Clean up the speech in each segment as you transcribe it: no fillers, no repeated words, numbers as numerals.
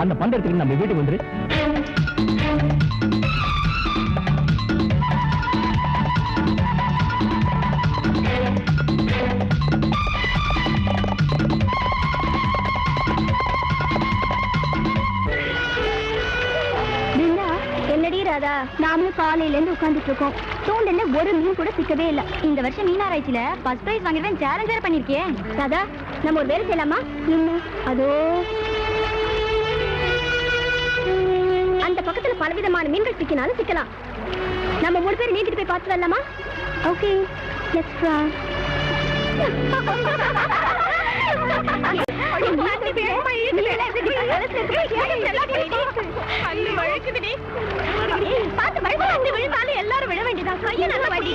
அந்த பந்த எடுத்துக்கிட்டு நம்ம வீட்டுக்கு வந்துரு. நாமளும் காலையில இருந்து உட்கார்ந்துட்டு இருக்கோம். தூண்டல்ல ஒரு மீன் கூட சிக்கவே இல்ல. இந்த வருஷம் மீனாராய்ச்சியில ஃபர்ஸ்ட் பிரைஸ் வாங்கிடுவேன் சேலஞ்ச் வேற பண்ணிருக்கேன். ராதா, நம்ம ஒரு வேலை செய்யலாமா? என்ன? அதோ அந்த பக்கத்துல பலவிதமான மீன்கள் சிக்கினாலும் சிக்கலாம். நம்ம 3 பேர் நீந்திட்டு போய் பார்த்து வரலாமா? Okay, let's try. எல்லாரும் விட வேண்டியதா? கைய நல்லா வடி.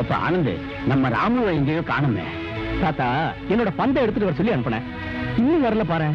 எப்ப ஆனந்த், நம்ம ராமு எங்கேயோ காணுமே. தாத்தா, என்னோட பந்தை எடுத்துட்டு வர சொல்லி அனுப்புனேன், இன்னும் வரல பாரு.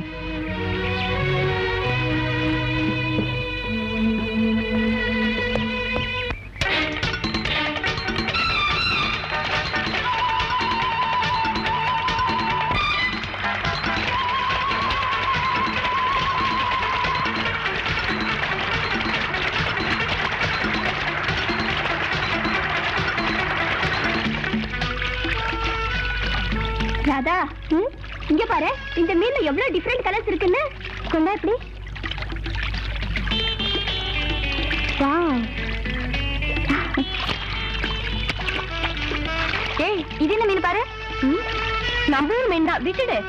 ராதா, இங்க பாரு, இந்த மீன்ல எவ்வளவு டிஃபரெண்ட் கலர்ஸ் இருக்குன்னு. கொண்டா எப்படி? ஏய், இது என்ன மீன் பாரு? நம்ம மீன் தான், விட்டுடு.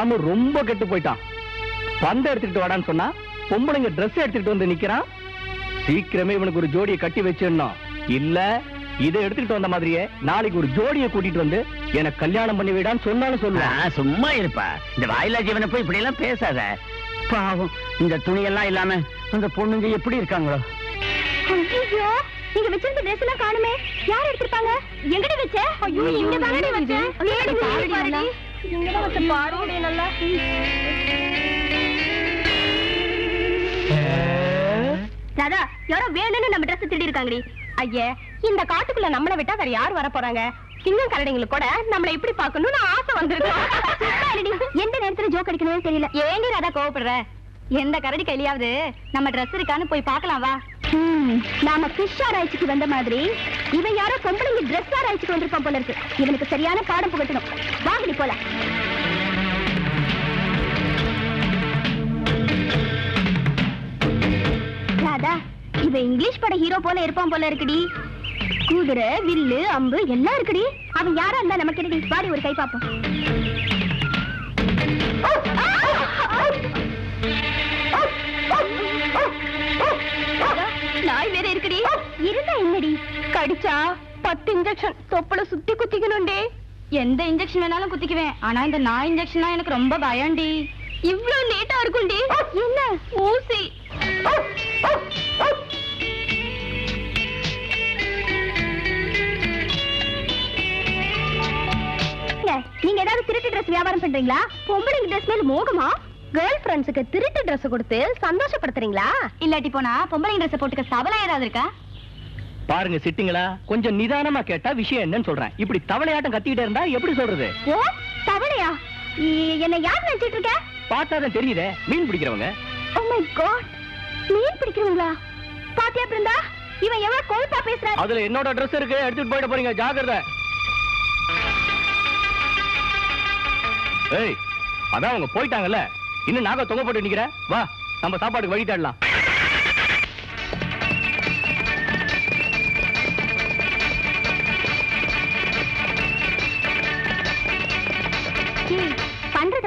அவன் ரொம்ப கெட்டு போயிட்டான். பந்த எடுத்துக்கிட்டு வாடான்னு சொன்னா பொம்பளைங்க ட்ரெஸ் எடுத்துக்கிட்டு வந்து நிக்கிறான். சீக்கிரமே இவனுக்கு ஒரு ஜோடியை கட்டி வச்சிடணும். இல்ல இதை எடுத்துக்கிட்டு வந்த மாதிரியே நாளைக்கு ஒரு ஜோடியை கூட்டிட்டு வந்து எனக்கு கல்யாணம் பண்ணி விடான்னு சொன்னாலும் சொல்லுவான். சும்மா இருப்பா, இந்த வாயிலா ஜீவனை போய் இப்படி எல்லாம் பேசாத. பாவம், இந்த துணியெல்லாம் இல்லாம அந்த பொண்ணுங்க எப்படி இருக்காங்களோ. ஐயோ, நீங்க வச்சிருந்த ட்ரெஸ் எல்லாம் காணுமே. யார் எடுத்துட்டாங்க? எங்கடி வச்ச? ஐயோ, இங்க தானே வச்சேன். ஏடி பாருடி, இங்க தான் வச்ச பாருடி நல்லா. ராதா, யாரோ வேணும்னு நம்ம ட்ரெஸ் திருடி இருக்காங்கடி. ஐயே, இந்த காட்டுக்குள்ள நம்மள விட்டா வேற யார் வர போறாங்க? சிங்கம் கரடிங்களுக்கு கூட நம்மள இப்படி பாக்கணும்னு ஆசை வந்திருக்கு. எந்த நேரத்துல ஜோக் அடிக்கணும்னு தெரியல. ஏண்டி ராதா கோவப்படுற? எந்த கரடி கையிலாவது நம்ம ட்ரெஸ் இருக்கான்னு போய் பார்க்கலாம் வா. நாம ஃபிஷ் ஆராய்ச்சிக்கு வந்த மாதிரி இவன் யாரோ பொம்பளைங்க ட்ரெஸ் ஆராய்ச்சிக்கு வந்திருப்பான் போல இருக்கு. இவனுக்கு சரியான பாடம் புகட்டணும். வாங்கடி போலாம். ராதா, இவன் இங்கிலீஷ் பட ஹீரோ போல இருப்பான் போல இருக்குடி. குதிரை, வில்லு, அம்பு எல்லாம் இருக்குடி. அவன் யாரா இருந்தா நமக்கு என்னடி? வாடி ஒரு கை பாப்போம். நாய் வேற இருக்குடி. இருந்தா என்னடி? கடிச்சா 10 இன்ஜெக்ஷன் தொப்புல சுத்தி குத்திக்கணும்டே. எந்த இன்ஜெக்ஷன் வேணாலும் குத்திக்குவேன், ஆனா இந்த நாய் இன்ஜெக்ஷனா எனக்கு ரொம்ப பயம்டி. இவ்வளவு லேட்டா இருக்கும்டி. என்ன ஊசி? நீங்க ஏதாவது திருட்டு ட்ரெஸ் வியாபாரம் பண்றீங்களா? பொம்பளைங்க ட்ரெஸ் மேல மோகமா? கேர்ள் ஃப்ரெண்ட்ஸுக்கு திருட்டு ட்ரெஸ் கொடுத்து சந்தோஷப்படுத்துறீங்களா? இல்லாட்டி போனா பொம்பளைங்க ட்ரெஸ் போட்டுக்க சபலா ஏதாவது இருக்கா? பாருங்க சிட்டிங்களா, கொஞ்சம் நிதானமா கேட்டா விஷயம் என்னன்னு சொல்றேன். இப்படி தவளையாட்டம் கத்திக்கிட்டே இருந்தா எப்படி சொல்றது? ஓ, தவளையா? என்ன யார் நினைச்சிட்டு இருக்க? பார்த்தாதான் தெரியுதே, மீன் பிடிக்கிறவங்க. ஓ மை காட், மீன் பிடிக்கிறவங்களா? பாத்தியா பிருந்தா, இவன் எவ்வளவு கோல்பா பேசுறாரு. அதுல என்னோட ட்ரெஸ் இருக்கு, எடுத்துட்டு போயிட போறீங்க, ஜாக்கிரதை. ஏய், அதான் அவங்க போயிட்டாங்கல்ல, இன்னும் நாங்க தொங்க போட்டு நிக்கிற. வா, நம்ம சாப்பாட்டுக்கு வழி தேடலாம்.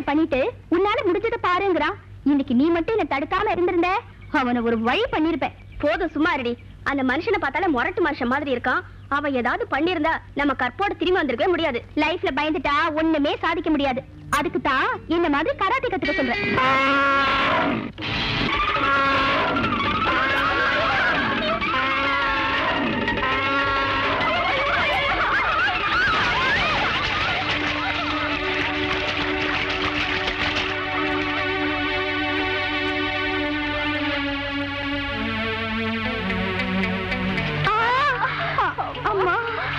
பண்ணிட்டு உன்னால முடிஞ்சதை பாருங்கிறான். இன்னைக்கு நீ மட்டும் என்ன தடுக்காம இருந்திருந்த அவனை ஒரு வழி பண்ணிருப்பேன். போதும் சும்மா இருடி. அந்த மனுஷனை பார்த்தாலே முரட்டு மனுஷன் மாதிரி இருக்கான். அவன் ஏதாவது பண்ணிருந்தா நம்ம கற்போட திரும்பி வந்திருக்கவே முடியாது. லைஃப்ல பயந்துட்டா ஒண்ணுமே சாதிக்க முடியாது. அதுக்கு தான் இந்த மாதிரி கராத்தே கத்துக்க சொல்றேன்.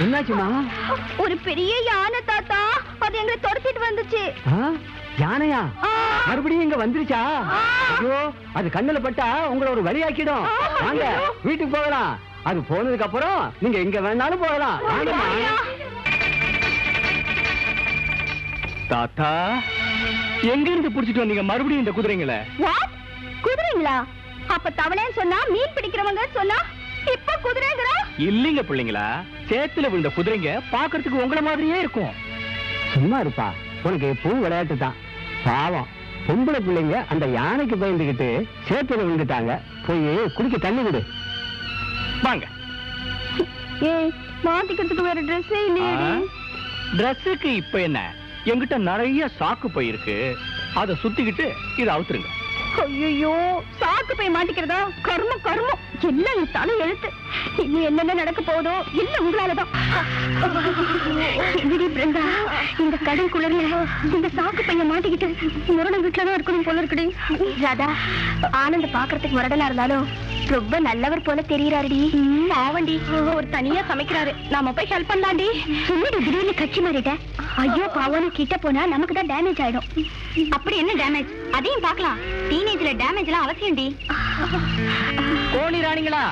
என்னாச்சுமா? ஒரு பெரிய யானை தாத்தா, அது எங்களை துரத்திட்டு வந்துச்சு. யானையா? மறுபடியும் இங்க வந்துருச்சா? ஐயோ, அது கண்ணுல பட்டா உங்களை ஒரு வழியாக்கிடும். வாங்க வீட்டுக்கு போகலாம். அது போனதுக்கு அப்புறம் நீங்க எங்க வேணாலும் போகலாம். தாத்தா, எங்க இருந்து புடிச்சிட்டு வந்தீங்க மறுபடியும் இந்த குதிரைங்களை? குதிரைங்களா? அப்ப தவளைன்னு சொன்னா மீன் பிடிக்கிறவங்க சொன்னா இப்ப குதிரைங்களா? இல்லீங்க பிள்ளைங்களா, சேத்துல விழுந்த குதிரைங்க பாக்குறதுக்கு உங்கள மாதிரியே இருக்கும். சும்மா இருப்பா, உனக்கு எப்பவும் விளையாட்டு தான். பாவம் பொம்பளை பிள்ளைங்க அந்த யானைக்கு பயந்துகிட்டு சேத்துல விழுந்துட்டாங்க. போய் குடிக்க தண்ணி விடு. வாங்க. ஏய், மாத்திக்கிறதுக்கு வேற ட்ரெஸ்ஸே இல்லையே. ட்ரெஸ்ஸுக்கு இப்ப என்ன, என்கிட்ட நிறைய சாக்கு பை இருக்கு. அதை சுத்திக்கிட்டு இதை அவுத்துருங்க. ஐயோ, சாக்கு போய் மாட்டிக்கிறதா? கர்மம் கர்மம், எல்லாம் என் தலை எழுத்து. இன்னும் என்னென்ன நடக்க போதோ இல்ல உங்களாலதான். பிருந்தா, இந்த கடல் குளிர்ல இந்த சாக்கு பைய மாட்டிக்கிட்டு முரண வீட்டுலதான் இருக்கணும் போல இருக்குடி. ராதா, ஆனந்த பாக்குறதுக்கு முரடனா இருந்தாலும் ரொம்ப நல்லவர் போல தெரியறாருடி. ஆவண்டி, ஒரு தனியா சமைக்கிறாரு. நாம போய் ஹெல்ப் பண்ணலாண்டி. என்னடி திடீர்னு கட்சி மாறிட்ட? ஐயோ பாவனு கிட்ட போனா நமக்கு தான் டேமேஜ் ஆயிடும். அப்படி என்ன டேமேஜ்? அதையும் பார்க்கலாம். டீனேஜ்ல டேமேஜ் எல்லாம் அவசியம்டி. கோணி ராணிங்களா,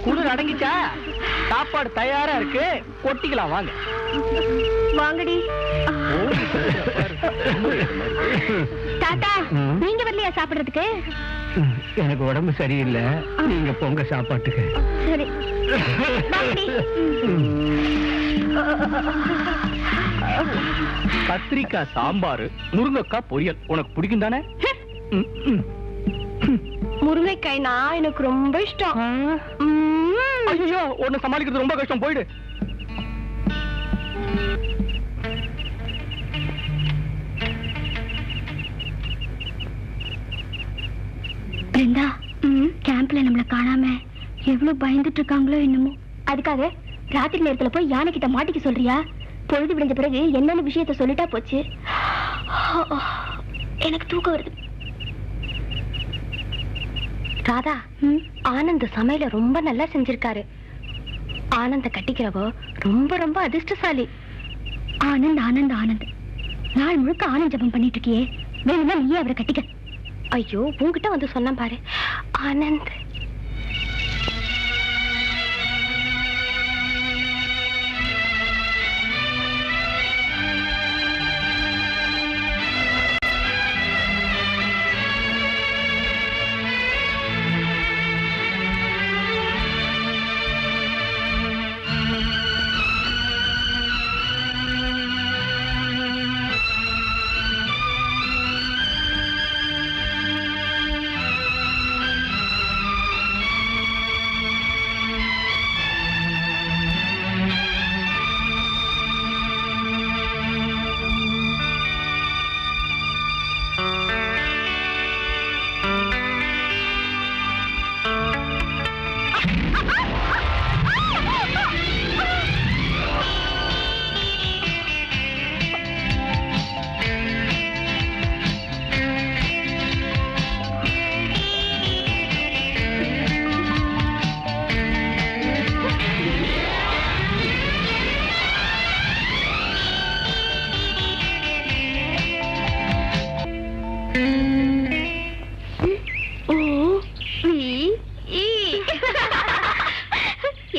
குளிர் அடங்கிச்சா? சாப்பாடு தயாரா இருக்கு, கொட்டிக்கலாம். வாங்க வாங்கடி. தாத்தா, நீங்க வரலையா சாப்பிடுறதுக்கு? எனக்கு உடம்பு சரியில்லை, நீங்க பொங்க சாப்பாட்டுக்கு. சரி வாங்கடி. கத்திரிக்காய் சாம்பார், முருங்கைக்காய் பொரியல் உனக்கு பிடிக்கும் தானே? முருங்கைக்காய்னா எனக்கு ரொம்ப இஷ்டம். ஐயோ, உன்னை சமாளிக்கிறது ரொம்ப கஷ்டம். போயிடு. பிருந்தா, கேம்ப்ல நம்மள காணாம எவ்வளவு பயந்துட்டு இருக்காங்களோ என்னமோ. அதுக்காக ராத்திரி நேரத்துல போய் யானை கிட்ட மாட்டிக்க சொல்றியா? பொழுது விடிஞ்ச பிறகு என்னென்ன விஷயத்த சொல்லிட்டா போச்சு. எனக்கு தூக்கம் வருது. ராதா, ஆனந்த் சமையல ரொம்ப நல்லா செஞ்சிருக்காரு. ஆனந்த கட்டிக்கிறவோ ரொம்ப ரொம்ப அதிர்ஷ்டசாலி. ஆனந்த் ஆனந்த் ஆனந்த், நாள் முழுக்க ஆனந்த் ஜபம் பண்ணிட்டு இருக்கியே, வேணும்னா நீயே அவரை கட்டிக்க. ஐயோ, உன்கிட்ட வந்து சொன்ன பாரு. ஆனந்த்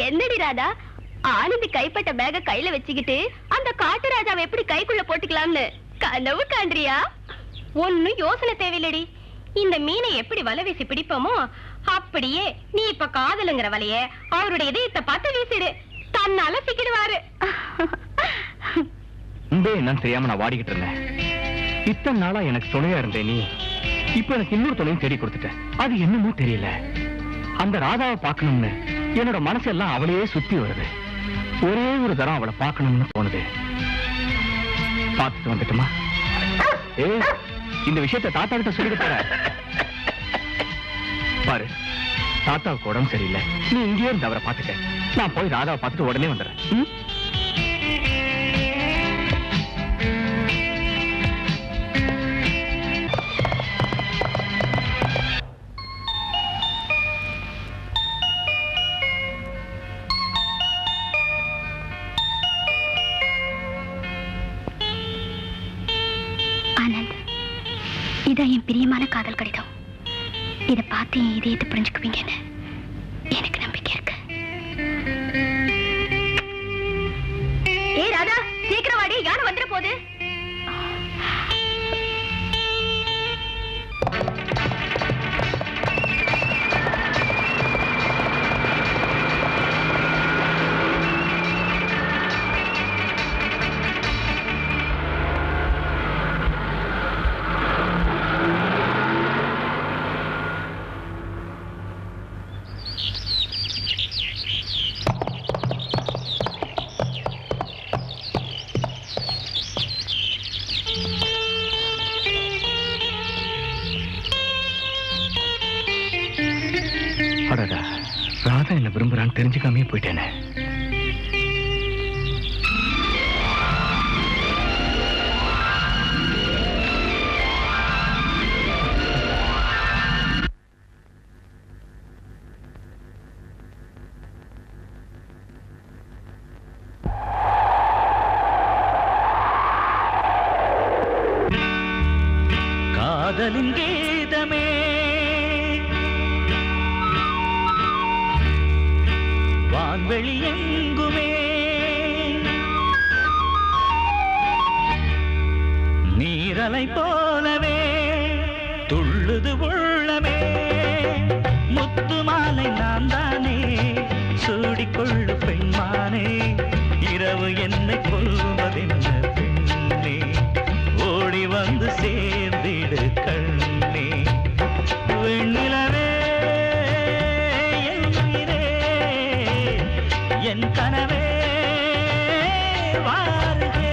என்னடி ராதா, ஆனந்த் கைப்பட்ட பேக கையில வச்சுக்கிட்டு அந்த காட்டு ராஜாவை எப்படி கைக்குள்ள போட்டுக்கலாம்னு கனவு காண்றியா? ஒன்னும் யோசனை தேவையில்லடி. இந்த மீனை எப்படி வலை வீசி பிடிப்போமோ அப்படியே நீ இப்ப காதலுங்கிற வலைய அவருடைய இதயத்தை பார்த்து வீசிடு, தன்னால சிக்கிடுவாரு. என்னன்னு தெரியாம நான் வாடிக்கிட்டு இருந்தேன். இத்தனை நாளா எனக்கு துணையா இருந்தேன் நீ, இப்ப எனக்கு இன்னொரு துணையும் தேடி கொடுத்துட்ட. அது என்னமோ தெரியல, அந்த ராதாவை பார்க்கணும்னு என்னோட மனசெல்லாம் அவளையே சுத்தி வருது. ஒரே ஒரு தரம் அவளை பார்க்கணும்னு தோணுது. பார்த்துட்டு வந்துட்டுமா? இந்த விஷயத்தை தாத்தா கிட்ட சொல்லிட்டு போற பாரு. தாத்தாவுக்கு உடம்பு சரியில்லை, நீ இங்கேயே இருந்து அவரை பார்த்துக்க. நான் போய் ராதாவை பார்த்துட்டு உடனே வந்துடுறேன். ஆனந்த், இதான் என் பிரியமான காதல் கடிதம். இதை பார்த்து என் இதயத்தை புரிஞ்சுக்குவீங்கன்னு எனக்கு நம்பிக்கை இருக்கு. ஏ ராதா, சீக்கிரம் வாடி, யானை வந்துட போகுது. ராதா என்ன விரும்புறான்னு தெரிஞ்சுக்காமே போயிட்டேனே. காதலின் கீதமே வான்வெளி எங்குமே நீரலை போலவே துள்ளுது உள்ளமே. முத்து மாலை நான் தானே சூடிக்கொள்ளு பெண்மானே. இரவு என்னை கொள்வதென்ன பெண்ணே, ஓடி வந்து சேர்ந்திடு கண்ணே. வெண்ணிலவே என் உயிரே, என் கனவே வாருகே.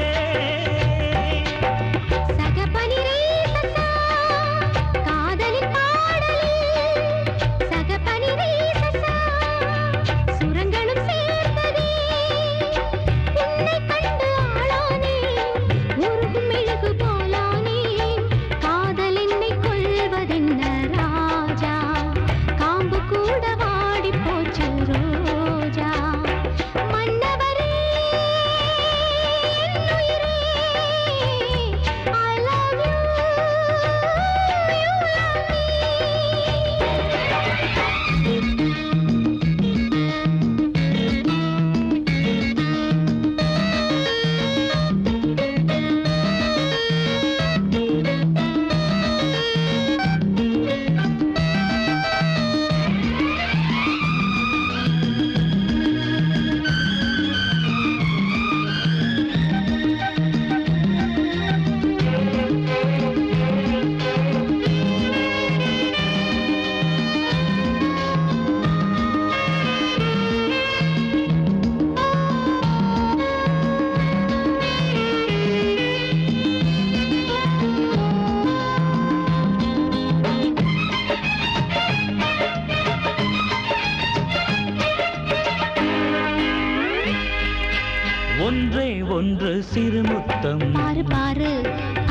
ஒன்றே ஒன்று சிறுமுத்தம் பாரு பாரு,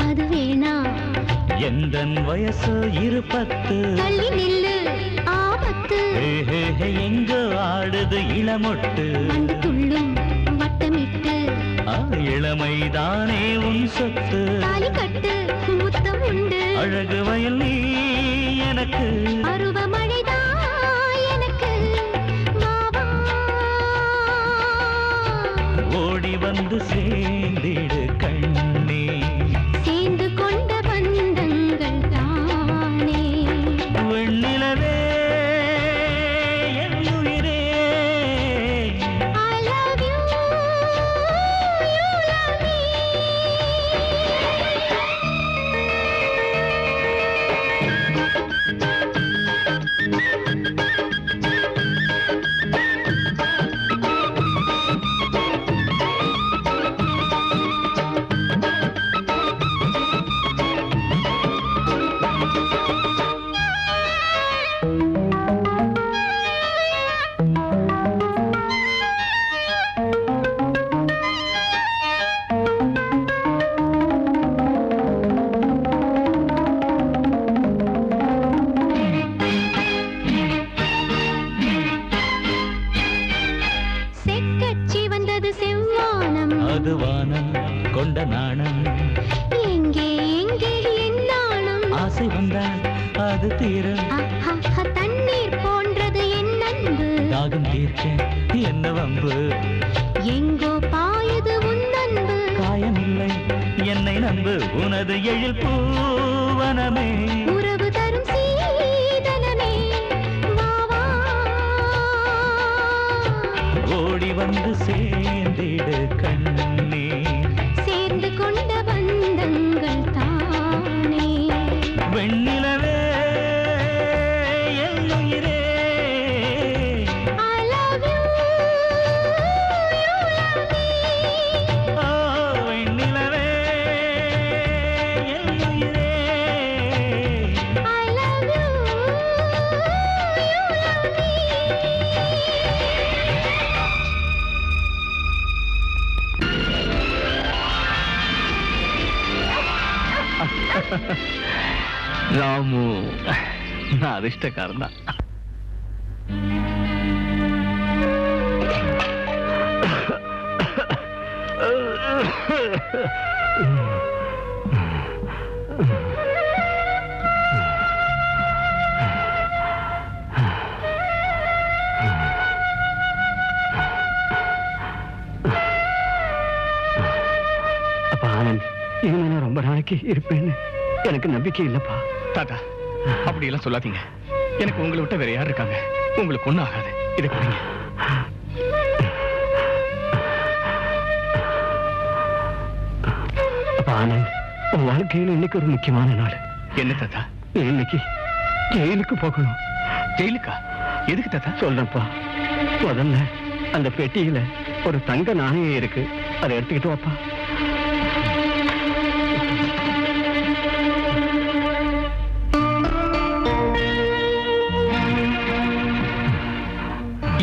அது வேணா. எந்தன் வயசு 20. தள்ளி நில்லு, ஆபத்து. எங்க ஆடுது இளமொட்டு, வந்து துள்ளும் வட்டமிட்டு. இளமைதானே உன் சொத்து. தாலி கட்டு, முத்தம் உண்டு. அழகு வயல் நீ எனக்கு, பருவமழைதான் எனக்கு. ஓடி வந்து சேர்ந்திடு கண்ணே. சேர்ந்து கொண்ட பந்தங்கள் தானே. வெண்ணிலவே என் உயிரே, I love you, you love me. அது வானம் கொண்ட நாணம். எங்கே எங்கே என்னாலும் ஆசை வந்தால் அது தீரும். தண்ணீர் போன்றது என் அன்பு. தாகம் தீர்க்க என்ன வம்பு? எங்கோ பாயுது உன் அன்பு. காயமில்லை என்னை நம்பு. உனது எழில் பூவனமே உறவு தரும் சீதனமே வா வா. ஓடி வந்து சேர்ந்திடு கண்ணே. சேர்ந்து கொண்ட பந்தங்கள் தானே. வெண்ணிலவே என் உயிரே. I love you, you love me. ஓ வெண்ணிலவே என் உயிரே. I love you, you love me. Ramu, நான் அதிர்ஷ்டக்காரன் தான். அப்பா ஆனந்த், இனிமே நான் ரொம்ப நாளைக்கு இருப்பேன்னு எனக்கு நம்பிக்கை இல்லப்பா. தாத்தா, அப்படி எல்லாம் சொல்லாதீங்க. எனக்கு உங்களை விட்ட வேற யார் இருக்காங்க? உங்களுக்கு ஒண்ணும் ஆகாது. இதை கொடுங்க. அப்பா ஆனந்த், உன் வாழ்க்கையில இன்னைக்கு ஒரு முக்கியமான நாள். என்ன தாத்தா? நீ இன்னைக்கு ஜெயிலுக்கு போகணும். ஜெயிலுக்கா? எதுக்கு தாத்தா? சொல்றப்பா, முதல்ல அந்த பெட்டியில ஒரு தங்க நாணயம் இருக்கு, அதை எடுத்துக்கிட்டு வாப்பா.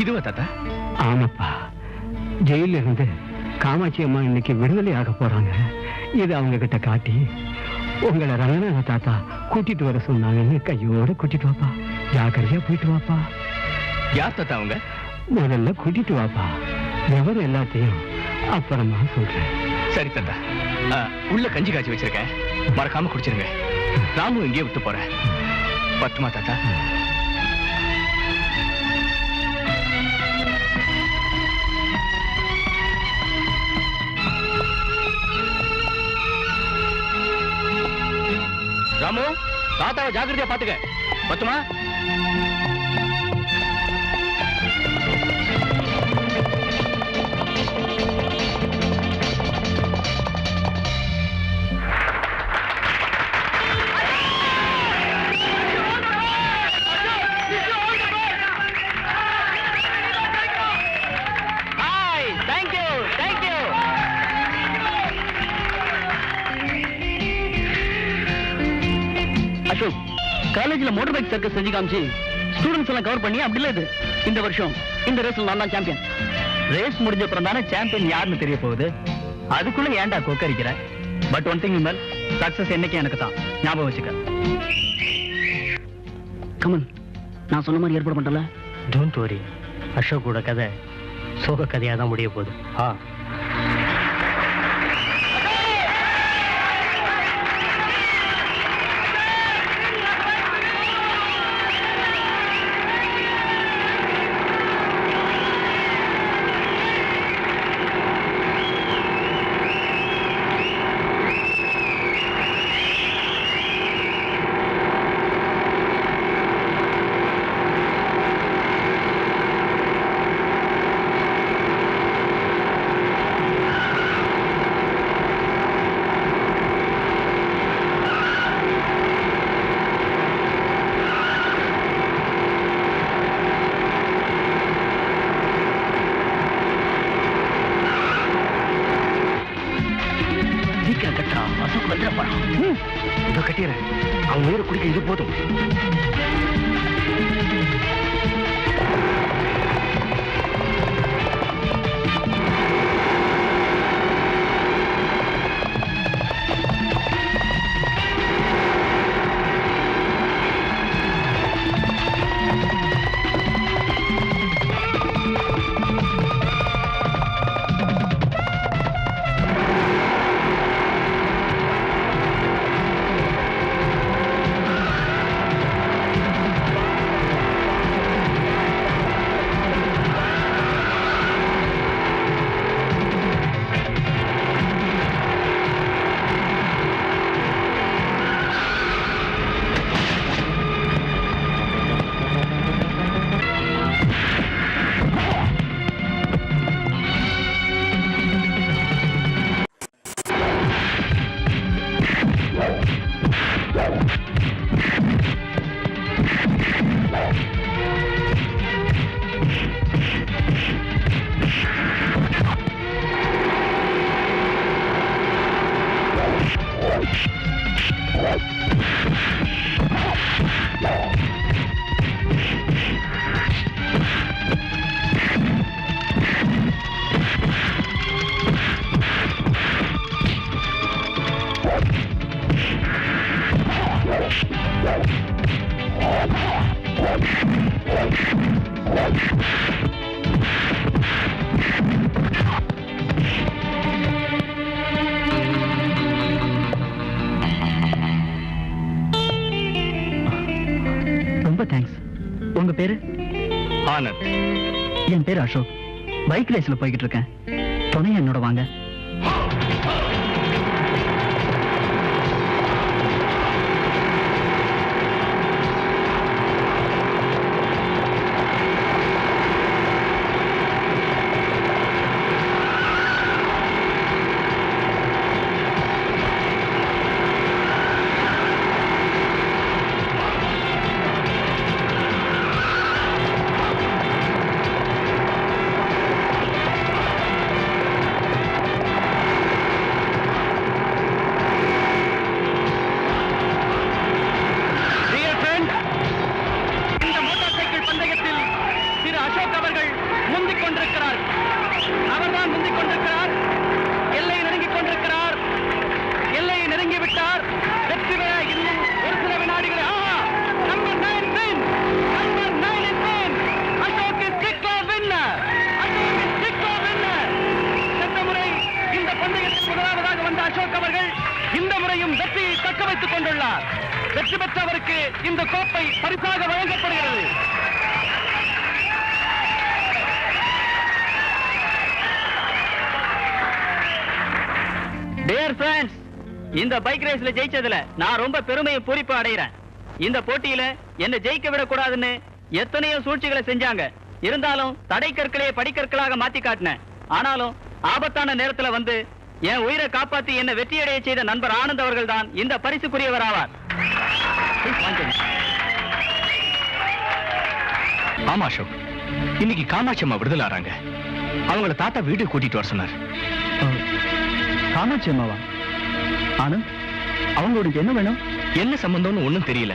இதுவா தாத்தா? ஆமாப்பா, ஜெயில இருந்து காமாட்சி அம்மா இன்னைக்கு விடுதலை ஆக போறாங்க. இது அவங்க கிட்ட காட்டி உங்களை ரங்கநாத தாத்தா கூட்டிட்டு வர சொன்னாங்கன்னு கையோட கூட்டிட்டு வாப்பா. ஜாக்கிரதையா போயிட்டு வாப்பா. யார் தாத்தா அவங்க? முதல்ல கூட்டிட்டு வாப்பா. விவரம் எல்லாத்தையும் அப்புறமா சொல்றேன். சரி தாத்தா. உள்ள கஞ்சி காய்ச்சி வச்சிருக்கேன், மறக்காம குடிச்சிருங்க. ராமு இங்கே விட்டு போறேன். பத்துமா தாத்தா? ராமு, தாத்தாவை ஜாக்கிரதையா பாத்துக்க. பத்துமா? அசோக், காலேஜ்ல மோட்டார் பைக் சர்க்கஸ் செஞ்சு காமிச்சு ஸ்டூடெண்ட்ஸ் எல்லாம் கவர் பண்ணி அப்படி இல்ல. இது இந்த வருஷம் இந்த ரேஸ்ல நான் தான் சாம்பியன். ரேஸ் முடிஞ்ச அப்புறம் தானே சாம்பியன் யாருன்னு தெரிய போகுது. அதுக்குள்ள ஏன்டா கொக்கரிக்கிற? But one thing Vimal, success என்னைக்கு எனக்கு தான். ஞாபகம் வச்சுக்க. கமன், நான் சொன்ன மாதிரி ஏற்பாடு பண்ணல. டோன்ட் வரி, அசோக்கோட கதை சோக கதையா தான் முடிய போகுது. அசோக் வந்துட போறான். இதோ கட்டிடுறேன். அவன் உயிரை குடிக்க இது போதும். பேரு? ஆனந்த். என் பேரு அசோக். பைக் ரேஸ்ல போய்கிட்டு இருக்கேன். துணை என்னோட வாங்க. அசோக் அவர்கள் இந்த முறையும் வெற்றியை தக்க வைத்துக் கொண்டுள்ளார். வெற்றி பெற்றவருக்கு இந்த கோப்பை பரிசாக வழங்கப்படுகிறது. டியர் ஃப்ரெண்ட்ஸ், இந்த பைக் ரேஸ்ல ஜெயிச்சதுல நான் ரொம்ப பெருமையை பூரிப்பு அடைகிறேன். இந்த போட்டியில என்ன ஜெயிக்க விடக்கூடாதுன்னு எத்தனையோ சூழ்ச்சிகளை செஞ்சாங்க. இருந்தாலும் தடை கற்களே படிக்கற்களாக மாத்தி காட்டினேன். ஆனாலும் ஆபத்தான நேரத்துல வந்து என் உயிரை காப்பாத்தி என்ன வெற்றியடைய செய்த நண்பர் ஆனந்த் அவர்கள் தான் இந்த பரிசுக்குரியவர் ஆவார். ஆமா அசோக், இன்னைக்கு காமாட்சி அம்மா விடுதலை ஆறாங்க. அவங்கள தாத்தா வீட்டுக்கு கூட்டிட்டு வர சொன்னார். காமாட்சி அம்மாவா? ஆனந்த், அவங்களுக்கு என்ன வேணும்? என்ன சம்பந்தம்னு ஒண்ணும் தெரியல.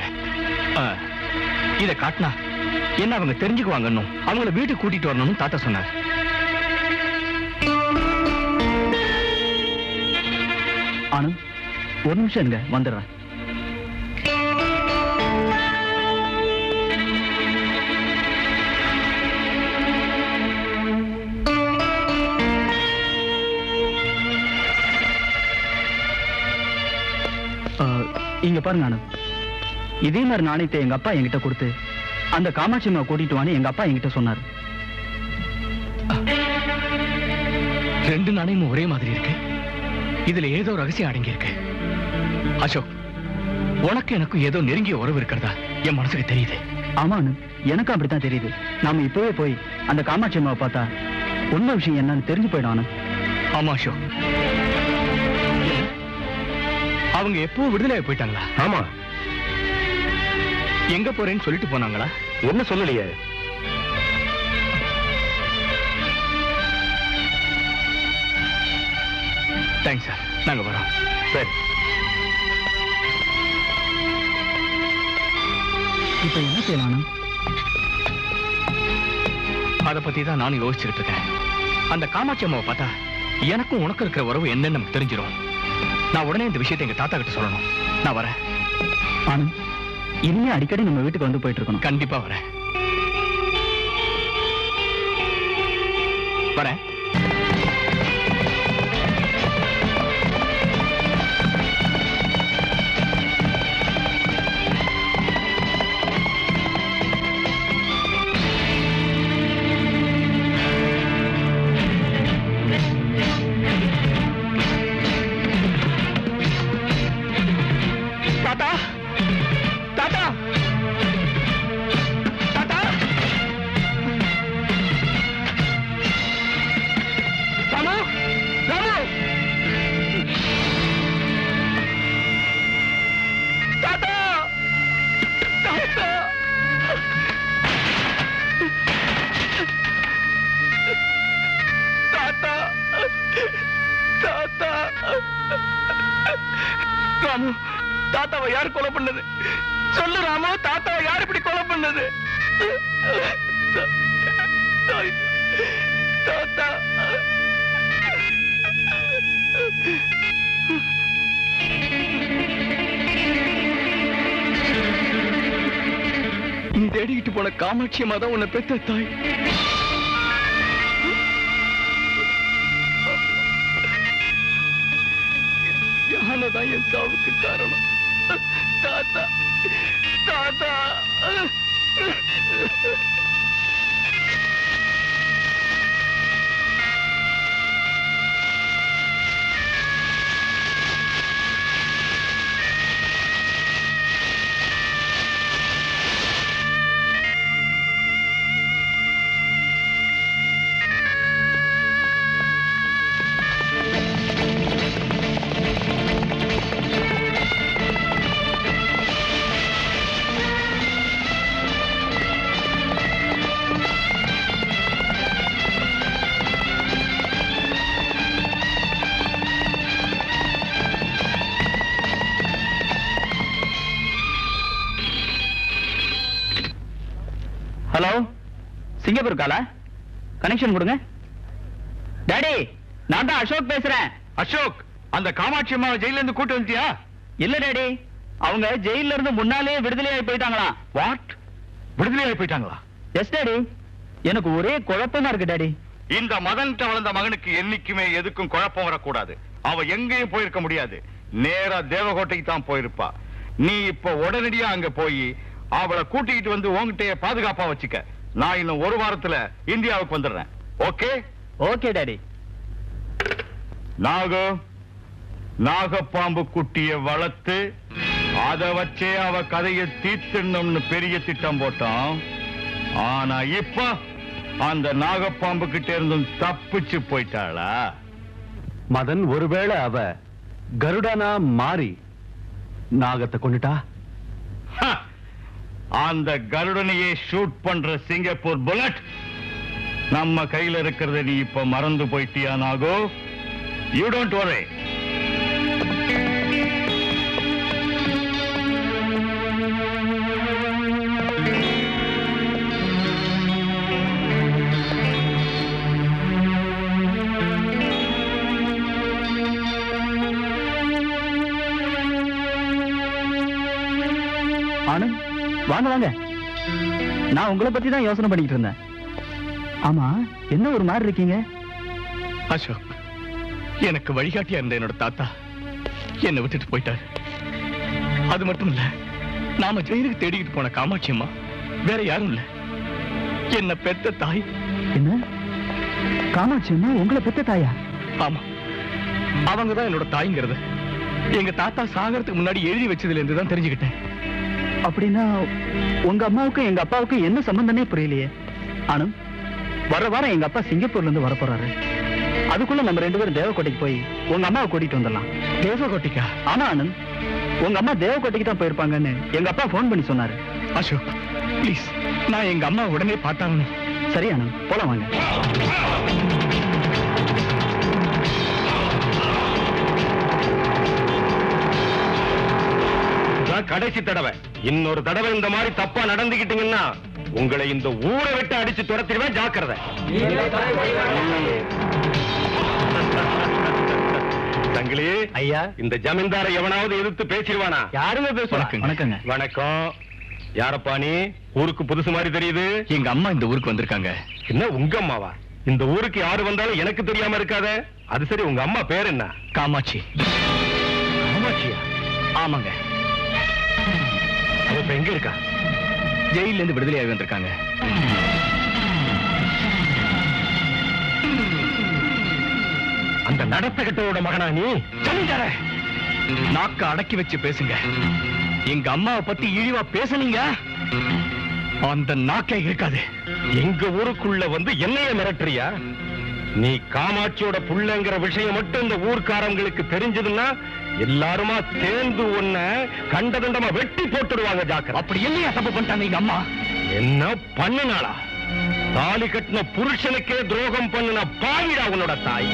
இத காட்டினா என்ன அவங்க தெரிஞ்சுக்குவாங்கன்னு அவங்கள வீட்டுக்கு கூட்டிட்டு வரணும்னு தாத்தா சொன்னார். ஆனந்த், ஒரு நிமிஷம் இருங்க, வந்துடுறேன். இங்க பாருங்க ஆனந்த், இதே மாதிரி நாணயத்தை எங்க அப்பா என்கிட்ட கொடுத்து அந்த காமாட்சி அம்மா கூட்டிட்டு வான்னு எங்க அப்பா என்கிட்ட சொன்னார். ரெண்டு நாணயமும் ஒரே மாதிரி இருக்கு. இதுல ஏதோ ரகசியம் அடங்கி இருக்கு. அசோக், உனக்கு எனக்கும் ஏதோ நெருங்கிய உறவு இருக்கிறதா என் மனசுக்கு தெரியுது. ஆமா ஆனந்த், எனக்கும் அப்படித்தான் தெரியுது. நாம இப்பவே போய் அந்த காமாட்சி அம்மாவை பார்த்தா உண்மை விஷயம் என்னன்னு தெரிஞ்சு போயிடும் ஆனந்த். ஆமா அசோக், அவங்க எப்போ விடுதலையா போயிட்டாங்களா? ஆமா. எங்க போறேன்னு சொல்லிட்டு போனாங்களா? என்ன சொல்லலையே. தேங்க்ஸ் சார், நாங்க வரோம். சரி. இப்ப என்ன செய்யலாம் ஆனந்த்? அதை பத்தி தான் நானும் யோசிச்சுக்கிட்டு இருக்கேன். அந்த காமாட்சி அம்மாவை பார்த்தா எனக்கும் உனக்கு இருக்கிற உறவு என்னன்னு நமக்கு தெரிஞ்சிடும். நான் உடனே இந்த விஷயத்தை எங்க தாத்தா கிட்ட சொல்லணும். நான் வரேன். ஆனந்த், இனிமே அடிக்கடி நம்ம வீட்டுக்கு வந்து போயிட்டு இருக்கணும். கண்டிப்பா வரேன். வரேன். ராமு, தாத்தாவை யாரு கொலை பண்ணது? சொல்லு ராமு, தாத்தாவை யாரு இப்படி கொலை பண்ணது? தாத்தா, நீ தேடிக்கிட்டு போன காமாட்சி அம்மா தான் உன்னை பெத்த தாய். யானதான் என் சாவுக்கு காரணம். தாத்தா, தாத்தா. ஹலோ, சிங்கப்பூர் காலா? கனெக்ஷன் கொடுங்க. டாடி, நான் தான் அசோக் பேசுறேன். அசோக், அந்த காமாட்சி அம்மாவை ஜெயில இருந்து கூட்டு வந்துட்டியா? இல்ல டாடி, அவங்க ஜெயில இருந்து முன்னாலே விடுதலையாகி போயிட்டாங்களா. வாட்? விடுதலையாகி போயிட்டாங்களா? எஸ் டாடி, எனக்கு ஒரே குழப்பமா இருக்கு டாடி. இந்த மதன் வளர்ந்த மகனுக்கு என்னைக்குமே எதுக்கும் குழப்பம் வரக்கூடாது. அவ எங்கேயும் போயிருக்க முடியாது. நேரா தேவகோட்டைக்கு தான் போயிருப்பா. நீ இப்ப உடனடியா அங்க போய் அவளை கூட்டிக்கிட்டு வந்து உன்கிட்டயே பாதுகாப்பா வச்சுக்க. நான் இன்னும் ஒரு வாரத்துல இந்தியாவுக்கு வந்துடுறேன். ஓகே? Okay daddy. நாகப்பாம்பு குட்டிய வளர்த்து அத வச்சே அவ கதையை தீர்த்துணும்னு பெரிய திட்டம் போட்டான். ஆனா இப்ப அந்த நாகப்பாம்பு கிட்ட இருந்தும் தப்பிச்சு போயிட்டாளா? மதன் ஒருவேளை அவ கருடனா மாறி நாகத்தை கொண்டுட்டா? அந்த கருடனையே ஷூட் பண்ற சிங்கப்பூர் புல்லட் நம்ம கையில இருக்கிறத நீ இப்ப மறந்து போயிட்டியா நாகோ? யூ டோன்ட் வரி. ஆனந்த், வாங்க வாங்க. நான் உங்களை பத்தி தான் யோசனை பண்ணிட்டு இருந்தேன். ஆமா, என்ன ஒரு மாதிரி இருக்கீங்க? அசோக், எனக்கு வழிகாட்டியா இருந்த என்னோட தாத்தா என்னை விட்டுட்டு போயிட்டாரு. அது மட்டும் இல்ல, நாம ஜெயிலுக்கு தேடிக்கிட்டு போன காமாட்சி அம்மா வேற யாரும் இல்ல, என்ன பெத்த தாய். என்ன, காமாட்சி அம்மா உங்களை பெத்த தாயா? ஆமா, அவங்கதான் என்னோட தாய்ங்கிறது எங்க தாத்தா சாகறதுக்கு முன்னாடி எழுதி வச்சதுல இருந்து தான் தெரிஞ்சுக்கிட்டேன். அப்படின்னா உங்க அம்மாவுக்கும் எங்க அப்பாவுக்கும் என்ன சம்பந்தமே புரியலையே. ஆனந்த், வர வாரம் எங்க அப்பா சிங்கப்பூர்ல இருந்து வர போறாரு. அதுக்குள்ள நம்ம 2 பேரும் தேவக்கோட்டைக்கு போய் உங்க அம்மாவை கூட்டிட்டு வந்துடலாம். தேவகோட்டைக்கா? ஆனா ஆனந்த், உங்க அம்மா தேவக்கோட்டைக்கு தான் போயிருப்பாங்கன்னு எங்க அப்பா போன் பண்ணி சொன்னாரு. அசோக் ப்ளீஸ், நான் எங்க அம்மா உடனே பார்த்தாகணும். சரி ஆனந்த், போலாம் வாங்க. கடைசி தடவை, இன்னொரு தடவை இந்த மாதிரி தப்பா நடந்துகிட்டீங்கன்னா உங்களை இந்த ஊரை விட்டு அடிச்சு துரத்திடுவேன். ஜாக்கிரதை. தங்களே ஐயா, இந்த ஜமீன்தாரை எவனாவது எதிர்த்து பேசிடுவானா? யாருமே பேசுவாங்க. வணக்கங்க. வணக்கம். யாரப்பா நீ? ஊருக்கு புதுசு மாதிரி தெரியுது. எங்க அம்மா இந்த ஊருக்கு வந்திருக்காங்க. என்ன உங்க அம்மாவா? இந்த ஊருக்கு யாரு வந்தாலும் எனக்கு தெரியாம இருக்காத. அது சரி, உங்க அம்மா பேர் என்ன? காமாட்சி. காமாட்சியா? ஆமாங்க. அவ இப்ப எங்க இருக்கா? ஜெயில இருந்து விடுதலையாகி வந்திருக்காங்க. அந்த நடத்தகட்டோட மகனா நீ? ஜமீன்தார, நாக்க அடக்கி வச்சு பேசுங்க. எங்க அம்மாவை பத்தி இழிவா பேசுனீங்க, அந்த நாக்கே இருக்காது. எங்க ஊருக்குள்ள வந்து என்னைய மிரட்டுறியா? நீ காமாட்சியோட புள்ளங்கிற விஷயம் மட்டும் இந்த ஊர்க்காரங்களுக்கு தெரிஞ்சதுன்னா எல்லாருமா சேர்ந்து உன்ன கண்டதண்டமா வெட்டி போட்டுடுவாங்க. ஜாக்கிரதை. அப்படி இல்லையா தப்பு பண்ணிட்டாங்க எங்க அம்மா? என்ன பண்ணினாளா? தாலி கட்டின புருஷனுக்கே துரோகம் பண்ணின பாவிடா உன்னோட தாய்.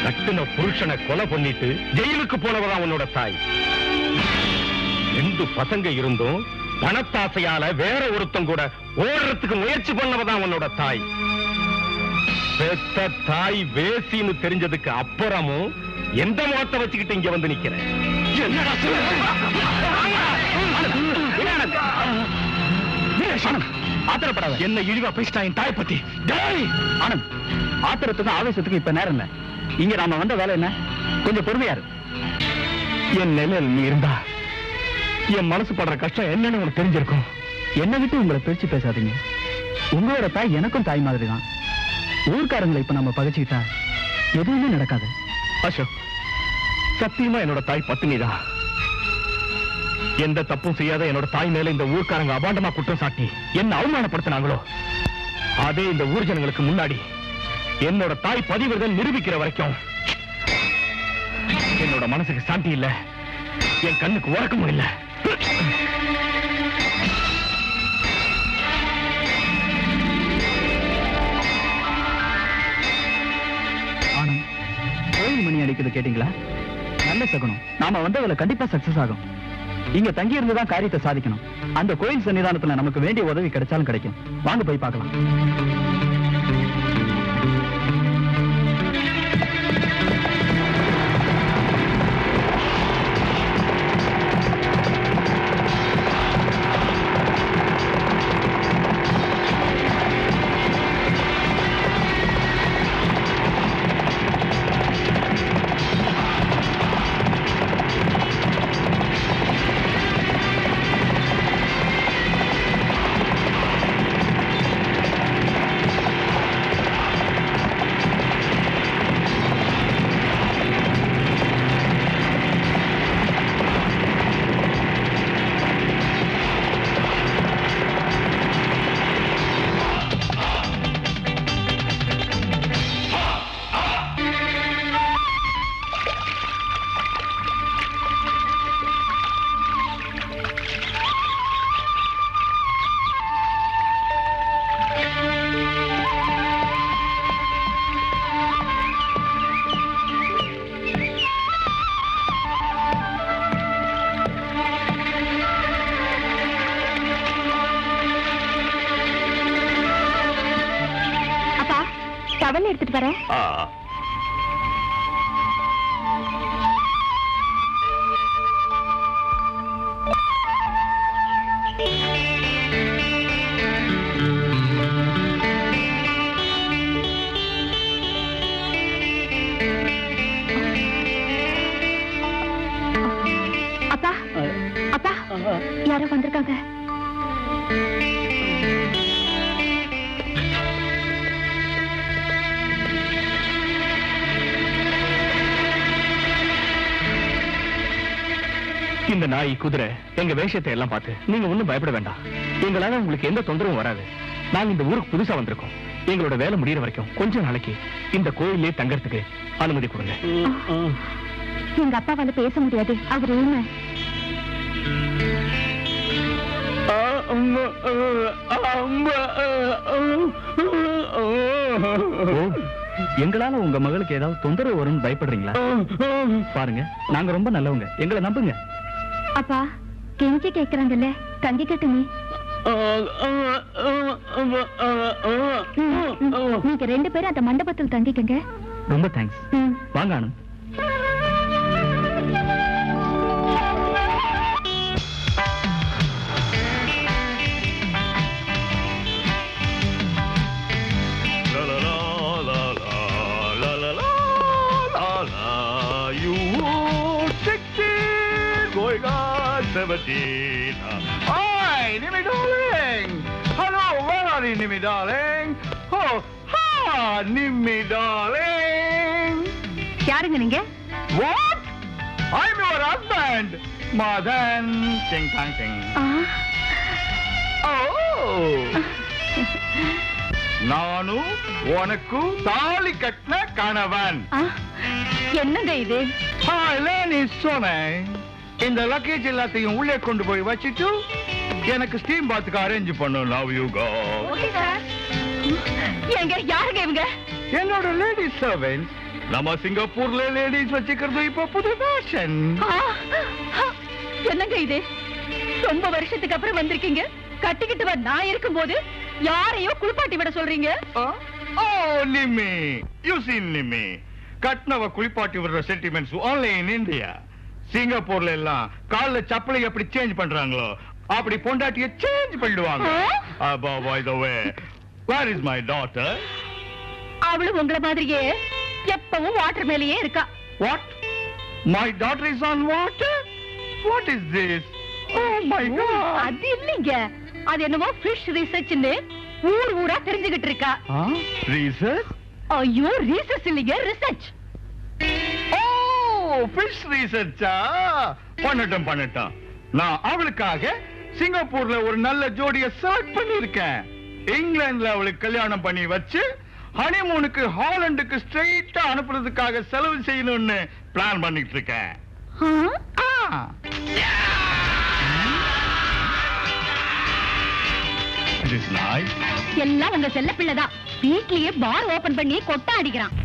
கட்டின புருஷனை கொலை பண்ணிட்டு ஜெயிலுக்கு போனவதான் உன்னோட தாய். 2 பசங்க இருந்தும் பணத்தாசையால வேற ஒருத்தம் கூட ஓடுறதுக்கு முயற்சி பண்ணவதான் உன்னோட தாய். பெத்த தாய் வேசின்னு தெரிஞ்சதுக்கு அப்புறமும் எந்த முகத்தை வச்சுக்கிட்டு இங்க வந்து நிக்கிறேன்? ஆத்திரப்படாத. என்ன இழிவா பேசிட்டா என் தாய் பத்தி? ஆனந்த், ஆத்திரத்துக்கு ஆவேசத்துக்கு இப்ப நேரம் இல்ல. இங்க நாம வந்த வேலை என்ன? கொஞ்சம் பொறுமையாரு. என் நிலையில் நீ இருந்தா என் மனசு படுற கஷ்டம் என்னன்னு உனக்கு தெரிஞ்சிருக்கும். என்னை விட்டு உங்களை பிரிச்சு பேசாதீங்க. உங்களோட தாய் எனக்கும் தாய் மாதிரி தான். ஊர்க்காரங்களை இப்ப நம்ம பகைச்சுக்கிட்டா எதுவுமே நடக்காது. அசோக், சத்தியமா என்னோட தாய் பத்தினிதான். எந்த தப்பும் செய்யாத என்னோட தாய் மேல இந்த ஊர்க்காரங்க அபாண்டமா குற்றம் சாட்டி என்ன அவமானப்படுத்தினாங்களோ அதே இந்த ஊர் ஜனங்களுக்கு முன்னாடி என்னோட தாய் பதிவிரதன் நிரூபிக்கிற வரைக்கும் என்னோட மனசுக்கு சாந்தி இல்ல, என் கண்ணுக்கு உறக்கமும் இல்ல. ஆனந்த், கோயில் மணி அடிக்கிறது கேட்டீங்களா? நல்ல சகுனம். நாம வந்ததுல கண்டிப்பா சக்சஸ் ஆகும். இங்க தங்கி இருந்துதான் காரியத்தை சாதிக்கணும். அந்த கோயில் சன்னிதானத்துல நமக்கு வேண்டிய உதவி கிடைச்சாலும் கிடைக்கும். வாங்க போய் பார்க்கலாம். டவல் எடுத்துட்டு வரேன். அப்பா அப்பா, யாரோ வந்திருக்காங்க. இந்த நாய் குதிரை எங்க வேஷத்தை எல்லாம் பார்த்து நீங்க ஒண்ணும் பயப்பட வேண்டாம். எங்களால உங்களுக்கு எந்த தொந்தரவும் வராது. நாங்க இந்த ஊருக்கு புதுசா வந்திருக்கோம். எங்களோட வேலை முடியற வரைக்கும் கொஞ்ச நாளைக்கு இந்த கோயிலே தங்கறதுக்கு அனுமதி கொடுங்க. எங்க அப்பாவால பேச முடியாது. அவர் ஏன் எங்களால உங்க மகளுக்கு ஏதாவது தொந்தரவு வரும்னு பயப்படுறீங்களா? பாருங்க, நாங்க ரொம்ப நல்லவங்க, எங்களை நம்புங்க. அப்பா கெஞ்சி கேக்குறாங்கல்ல, தங்கி கட்டுமே. நீங்க 2 பேரும் அந்த மண்டபத்தில் தங்கிக்கங்க. ரொம்ப தேங்க்ஸ். வாங்க Anand. Hi, Nimmy darling. Hello, where are you, Nimmy darling? Oh, ha, Nimmy darling. யாருங்க நீங்க? What? I'm your husband, Madan. Ting tang ting. Oh. நானு உனக்கு தாலி கட்டின கணவன். என்னங்க இது? லேனி சொன்னேன், இந்த லக்கேஜ் எல்லாத்தையும் உள்ளே கொண்டு போய் வச்சுட்டு எனக்கு ஸ்டீம் பாத்துக்கு அரேஞ்ச் பண்ணு. லவ் யூ கோ. எங்க யாருங்க இவங்க? என்னோட லேடிஸ் சர்வென்ட்ஸ். நம்ம சிங்கப்பூர்ல லேடிஸ் வச்சுக்கிறது இப்ப புது ஃபேஷன். என்னங்க இது? ரொம்ப வருஷத்துக்கு அப்புறம் வந்திருக்கீங்க. கட்டிக்கிட்டு வா நான் இருக்கும்போது யாரையோ குளிப்பாட்டி விட சொல்றீங்க. ஓ நிம்மி, யூ சீன் நிம்மி, கட்னவ குளிப்பாட்டி விடுற சென்டிமெண்ட்ஸ் only in India. சிங்கப்பூர்ல எல்லாம் கால்ல சப்பலை எப்படி சேஞ்ச் பண்றாங்களோ அப்படி பொண்டாட்டிய சேஞ்ச் பண்ணிடுவாங்க. By the way, where is my daughter? அவளும் உங்களை மாதிரியே எப்பவும் வாட்டர் மேலேயே இருக்கா. What? My daughter is on water? What is this? அது இல்லைங்க, அது என்னமோ ஃபிஷ் ரிசர்ச்னு ஊர் ஊரா தெரிஞ்சுகிட்டு இருக்கா. ரிசர்ச்? ஐயோ, ரிசர்ச் இல்லைங்க, ரிசர்ச். ஓ, ஃபிஷ் ரிசர்ச்சா? பண்ணட்டும். நான் அவளுக்காக சிங்கப்பூர்ல ஒரு நல்ல ஜோடியை செலக்ட் பண்ணிருக்கேன். இங்கிலாந்துல அவளுக்கு கல்யாணம் பண்ணி வச்சு ஹனிமூனுக்கு ஹாலண்டுக்கு ஸ்ட்ரெயிட்டா அனுப்புறதுக்காக செலவு செய்யணும்னு பிளான் பண்ணிட்டு இருக்கேன். எல்லாம் உங்க செல்ல பிள்ளைதான். வீட்லயே பார் ஓபன் பண்ணி கொட்டை அடிக்கிறான்.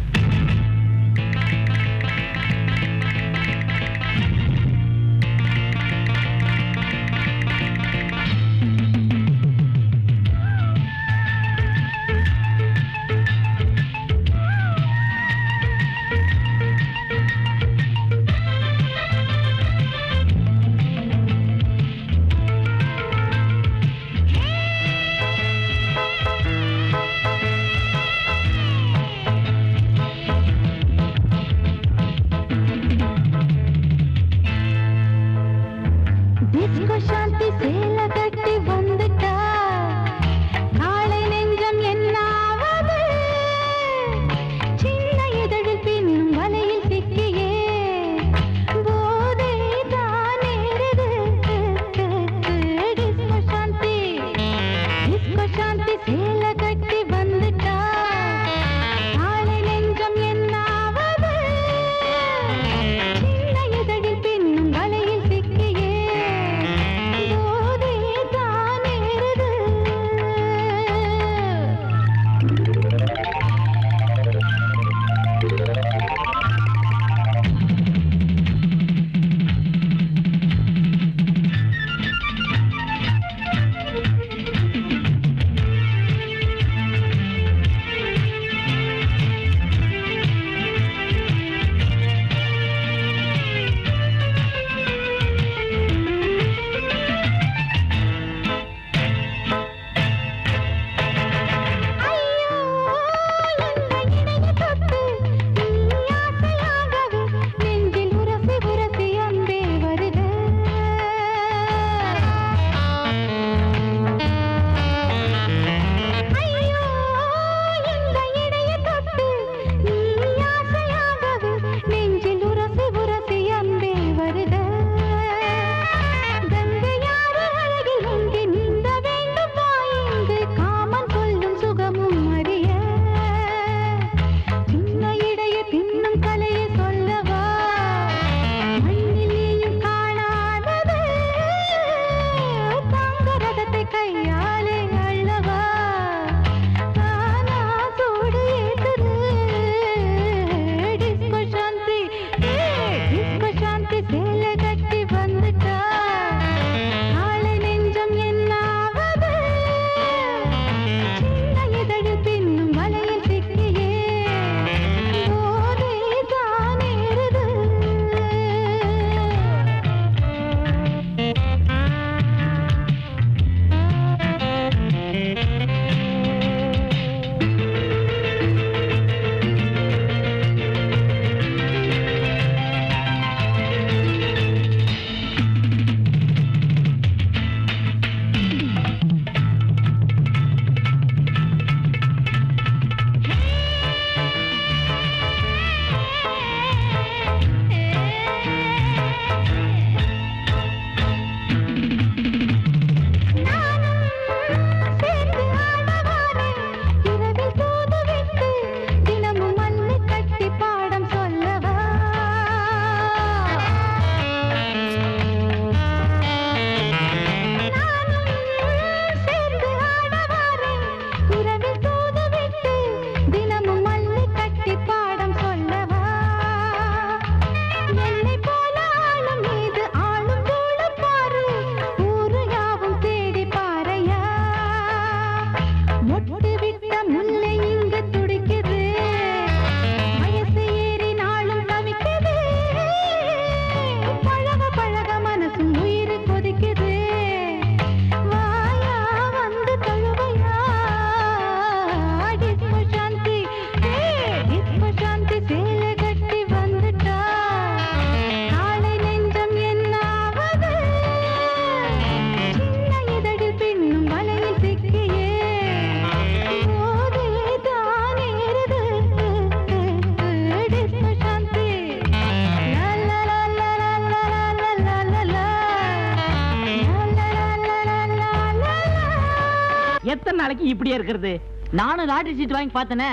நாளைக்கு இப்படியே இருக்கிறது? நானும் லாட்டரி சீட் வாங்கி பார்த்தனே,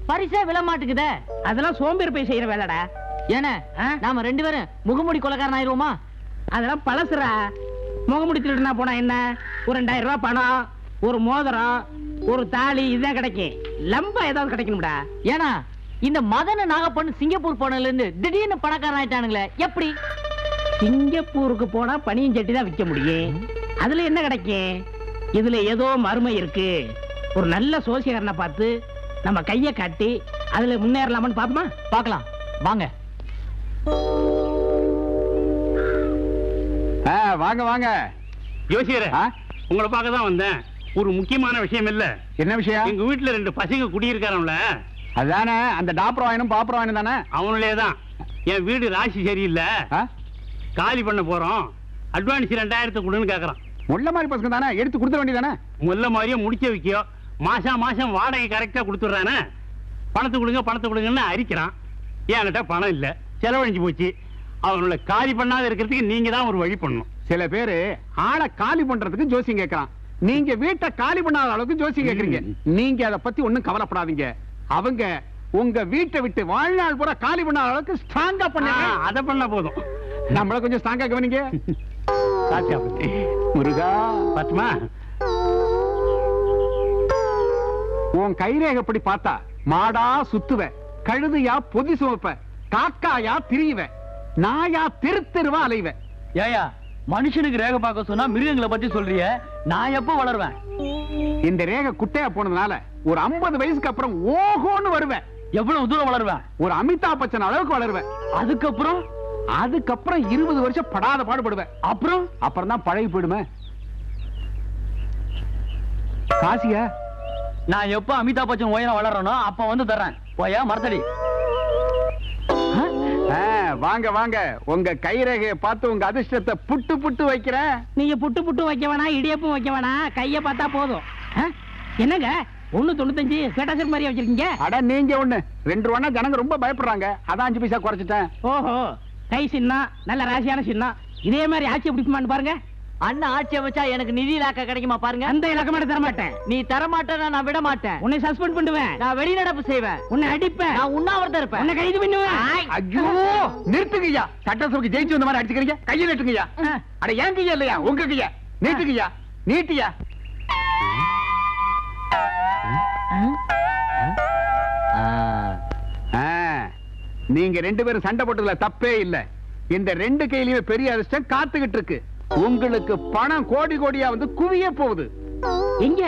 பரிசே விழ மாட்டுக்குதே. அதெல்லாம் சோம்பேறி போய் செய்யற வேலைடா. ஏன்னா ஆ? நாம 2 பேரும் முகமூடி கொலைக்காரன் ஆயிருவோமா? அதெல்லாம் பழசுறா. முகமுடி திருடுனா போனா என்ன? ஒரு 2000 ரூபாய் பணம், ஒரு மோதிரம், ஒரு தாலி, இதுதான் கிடைக்கும். லம்பா ஏதாவது கிடைக்கணும்டா. ஏன்னா இந்த மதன நாகப்பண்ணு சிங்கப்பூர் போனதுல இருந்து திடீர்னு பணக்காரன் ஆயிட்டானுங்களே, எப்படி? சிங்கப்பூருக்கு போனா பனியும் சட்டி தான் விற்க முடியும். அதுல என்ன கிடைக்கும்? இதுல ஏதோ மர்மம் இருக்கு. ஒரு நல்ல சோசியக்காரனை பார்த்து நம்ம கைய காட்டி அதுல முன்னேறலாமான்னு பாப்போமா? பார்க்கலாம் வாங்க. வாங்க வாங்க. ஜோசியரே, உங்களை பார்க்க தான் வந்தேன். ஒரு முக்கியமான விஷயம் இல்ல. என்ன விஷயம்? எங்க வீட்டுல 2 பசங்க குடியிருக்காரம்ல, அதானே அந்த டாப்பர் வாயனும் பாப்பர் வாயனும் தானே? அவனுடைய தான். என் வீடு ராசி சரியில்லை, காலி பண்ண போறோம், அட்வான்ஸ் 2000 கொடுன்னு கேக்குறான். முள்ள மாதிரி பசங்க தானே, எடுத்து கொடுத்துட வேண்டியதானே? முல்ல மாதிரியே முடிக்க வைக்கோ. மாசம் வாடகை கரெக்டா கொடுத்துட்றானே. பணத்தை கொடுங்கன்னு அரிக்கிறான். என்கிட்ட பணம் இல்ல, செலவழிஞ்சு போச்சு. அவனோட காலி பண்ணாத இருக்கிறதுக்கு நீங்க தான் ஒரு வழி பண்ணணும். சில பேரு ஆளை காலி பண்றதுக்கு ஜோசியம் கேட்கறான். நீங்க வீட்டை காலி பண்ணாத அளவுக்கு ஜோசியம் கேக்குறீங்க. நீங்க அதை பத்தி ஒண்ணும் கவலைப்படாதீங்க. அவங்க உங்க வீட்டை விட்டு வாழ்நாள் பூரா காலி பண்ணாத அளவுக்கு ஸ்ட்ராங்கா பண்ணாங்க. அதை பண்ண போதும். நம்மள கொஞ்சம் ஸ்ட்ராங்கா கவனிங்க. முருகா பத்துமா, உன் கைரேகப்படி பார்த்தா மாடா சுத்துவ, கழுதையா பொதி சுமப்ப, காக்காயா திரியுவ, நாயா தெருவா அலைவ. ஏயா மனுஷனுக்கு ரேகை பார்க்க சொன்னா மிருகங்களை பத்தி சொல்றிய, நான் எப்ப வளருவேன்? இந்த ரேகை குட்டையா போனதுனால ஒரு 50 வயசுக்கு அப்புறம் ஓஹோன்னு வருவேன். எவ்வளவு தூரம் வளருவேன்? ஒரு அமிதாப் பச்சன் அளவுக்கு வளருவேன். அதுக்கப்புறம் 20 வருஷம் படாத பாடுபடுவேன். அப்புறம் தான் பழகி போயிடுமே. காசியா, நான் எப்ப அமிதாப் பச்சன் உயரம் வளரனோ அப்ப வந்து தர்றேன். போயா மரத்தடி. வாங்க வாங்க. உங்க கைரேகையை பார்த்து உங்க அதிர்ஷ்டத்தை புட்டு வைக்கிறேன். நீங்க புட்டு வைக்க வேணாம், இடியப்பும் வைக்க வேணாம், கைய பார்த்தா போதும். என்னங்க 1.95 பேட்டாசர் மாதிரி வச்சிருக்கீங்க? அட நீங்க 2 ரூபா ஜனங்க ரொம்ப பயப்படுறாங்க, அதான் 5 பைசா குறைச்சிட்டேன். ஓஹோ, கை சின்னம் நல்ல ராசியான சின்னம். இதே மாதிரி ஆட்சி பிடிக்குமான்னு பாருங்க. அண்ணன் ஆட்சியை வச்சா எனக்கு நிதி இலாக்கா கிடைக்குமா பாருங்க. அந்த இலக்கமாட்ட தர மாட்டேன். நீ தர மாட்டேன்னா நான் விட மாட்டேன். உன்னை சஸ்பெண்ட் பண்ணுவேன். நான் வெளிநடப்பு செய்வேன். உன்னை அடிப்பேன். நான் உண்ணாவிரதம் இருப்பேன். உன்னை கைது பண்ணுவேன். ஐயோ நிறுத்துங்கய்யா. சட்டசபைக்கு ஜெயிச்சு வந்த மாதிரி அடிச்சுக்கிறீங்க. கையை நீட்டுங்கய்யா. அட ஏன் கையா இல்லையா, உங்க கையா நீட்டுங்கய்யா. நீட்டியா. நீங்க 2 பேரும் சண்டை போட்டதுல தப்பே இல்ல. இந்த 2 கையிலயுமே பெரிய அதிர்ஷ்டம் காத்துக்கிட்டு இருக்கு. உங்களுக்கு பணம் கோடியா வந்து குவிய போகுது. எங்க?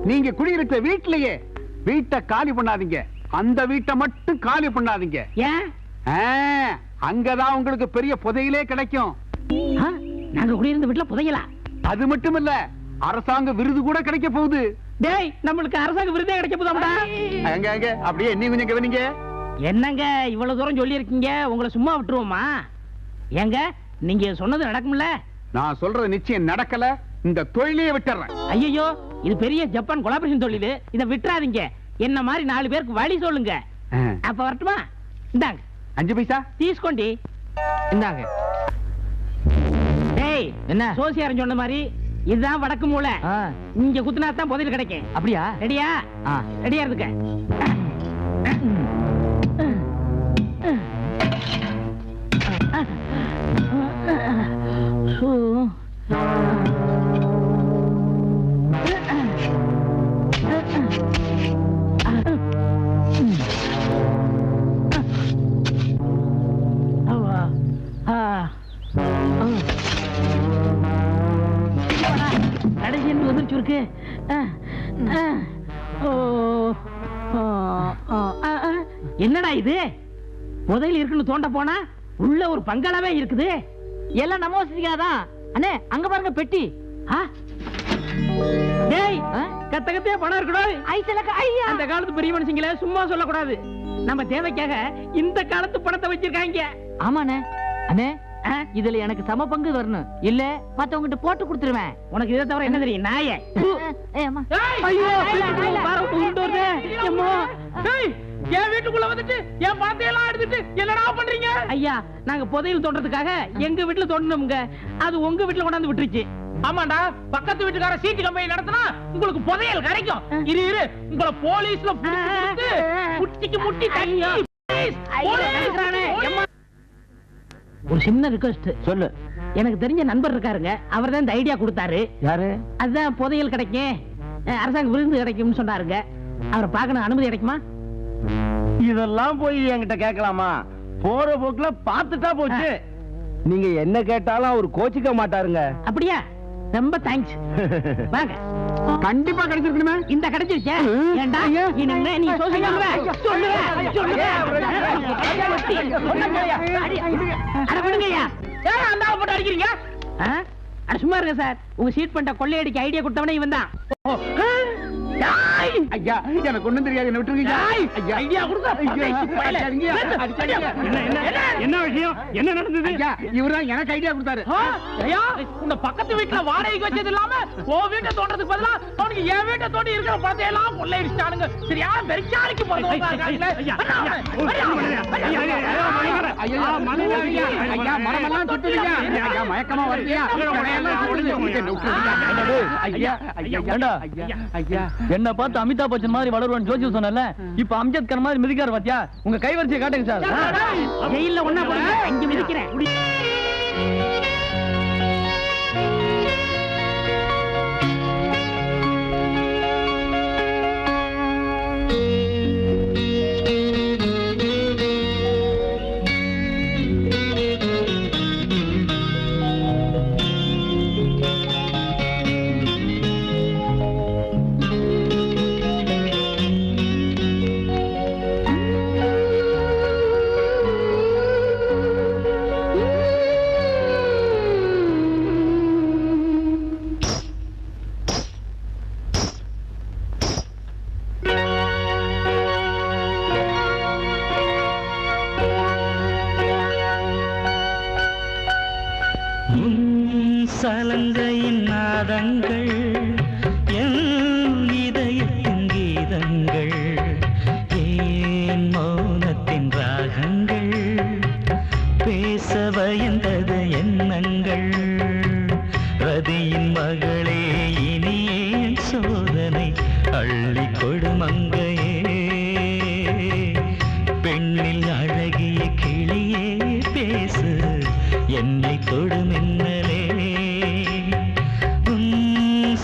நீங்க குடியிருக்கிற வீட்லயே. வீட்டை காலி பண்ணாதீங்க, அந்த வீட்டை மட்டும் காலி பண்ணாதீங்க. ஏன்? அங்கதான் உங்களுக்கு பெரிய புதையிலே கிடைக்கும். நாங்க குடியிருந்த வீட்டுல புதையலா? அது மட்டும் இல்ல, அரசாங்க விருது கூட கிடைக்க போகுது. டேய், நம்மளுக்கு அரசாங்க விருதே கிடைக்க போதாம்டா. அங்க அப்படியே நீ கொஞ்சம் கவனிங்க. என்னங்க இவ்வளவு தூரம் சொல்லி இருக்கீங்க, உங்களை சும்மா விட்டுருவோமா? ஏங்க நீங்க சொன்னது நடக்கும்ல? நான் சொல்றது நிச்சயம் நடக்கல. இந்த தொழிலையே விட்டுறேன். ஐயோ, இது பெரிய ஜப்பான் கொலாபரேஷன் தொழில், இதை விட்டுறாதீங்க. என்ன மாதிரி 4 பேருக்கு வழி சொல்லுங்க. அப்ப வரட்டுமா? இந்தாங்க 5 பைசா தீஸ்கொண்டி. இந்தாங்க. டேய், என்ன சோசியாரன் சொன்ன மாதிரி இதுதான் வடக்கு மூலை. இங்க குத்துனா தான் புதையல் கிடைக்கும். அப்படியா? ரெடியா? ரெடியா இருக்க. கடைசி உதிர்ச்சி இருக்கு. என்னடா இது? புதையல் இருக்குன்னு தோண்ட போனா உள்ள ஒரு பங்களாவே இருக்குது. எல்லாம் நம்ம வசதிக்காதான். அண்ணே அங்க பாருங்க பெட்டி. டேய், கத்தகத்தே பணம் இருக்கணும். அந்த காலத்து பெரிய மனுஷங்கள சும்மா சொல்லக்கூடாது. நம்ம தேவைக்காக இந்த காலத்து பணத்தை வச்சிருக்காங்க. ஆமாண்ணே. அண்ணே, இதுல எனக்கு சம பங்கு வரணும், இல்ல மத்தவங்கிட்ட போட்டு கொடுத்துருவேன். உனக்கு இதை தவிர என்ன தெரியும்? நாயே. என் வீட்டுக்குள்ள வந்துட்டு என் பணத்தை எல்லாம் எடுத்துட்டு என்னடா பண்றீங்க? ஐயா, நாங்க புதையல் தோன்றதுக்காக எங்க வீட்டுல தோண்டணும்ங்க. அது உங்க வீட்டுல கொண்டாந்து விட்டுருச்சு. ஆமாண்டா, பக்கத்து வீட்டுக்கார சீட்டு கம்பெனி நடத்தினா உங்களுக்கு புதையல் கிடைக்கும். இரு இரு, உங்களை போலீஸ்ல முட்டிக்கு முட்டி தண்ணி. ஒரு சின்ன ரிக்வெஸ்ட் சொல்லு. எனக்கு தெரிஞ்ச நண்பர் இருக்காருங்க, அவர் தான் இந்த ஐடியா கொடுத்தாரு. யாரு? அதுதான் புதையல் கிடைக்கும், அரசாங்க விருது கிடைக்கும்னு சொன்னாருங்க. அவரை பார்க்கணும், அனுமதி கிடைக்குமா? இதெல்லாம் போய் என்கிட்ட கேட்கலாமா? போற போக்குல பாத்துட்டா போச்சு. நீங்க என்ன கேட்டாலும் அவர் கோச்சிக்க மாட்டாருங்க. அப்படியா? ரொம்ப தேங்க்ஸ். வாங்க. கண்டிப்பா கிடைச்சிருக்கணுமே. இந்த கிடைச்சிருச்சே. ஏண்டா இனிமே நீ சொல்லுங்க. அட விடுங்கய்யா. ஏன் அந்த ஆளை போட்டு அடிக்கிறீங்க? அட சும்மா இருங்க சார். உங்க சீட் பண்ண கொள்ளையடிக்க ஐடியா கொடுத்தவனே இவன் தான். ஐயா, எனக்கு ஒண்ணும் தெரியாது, என்ன விட்டுருங்க. ஐடியா கொடுத்தா என்ன விஷயம்? என்ன நடந்தது? ஐயா, இவர்தான் எனக்கு ஐடியா கொடுத்தாரு. உன்னை பக்கத்து வீட்டுல வாடகைக்கு வச்சது இல்லாம உன் வீட்டை தோன்றதுக்கு பதிலா அவனுக்கு என் வீட்டை தோண்டி இருக்கிற பணத்தை எல்லாம் கொள்ளையடிச்சானுங்க. சரியா பெருச்சாலிக்கு மரமெல்லாம் சுட்டுவீங்க. ஐயா, மயக்கமா வருதியா? ஐயா, ஐயா, என்ன பார்த்து அமிதாப் பச்சன் மாதிரி வளருவான் ஜோசி சொன்னல, இப்ப அம்ஜத்கர் மாதிரி மிதிக்காரு பாத்தியா? உங்க கைவரிசையை காட்டுங்க சார். ஜெயில ஒண்ணா போடுங்க, இங்க மிதிக்கிறேன். சலங்கையின் நாதங்கள் என் இதயத்தின் கீதங்கள், ஏன் மௌனத்தின் ராகங்கள், பேச பயந்தது எண்ணங்கள். ரதியின் மகளே இனியே சோதனை அள்ளி கொடுமங்கையே, பெண்ணில் அழகிய கிளியே பேசு என்னை தொடுமின்னலே.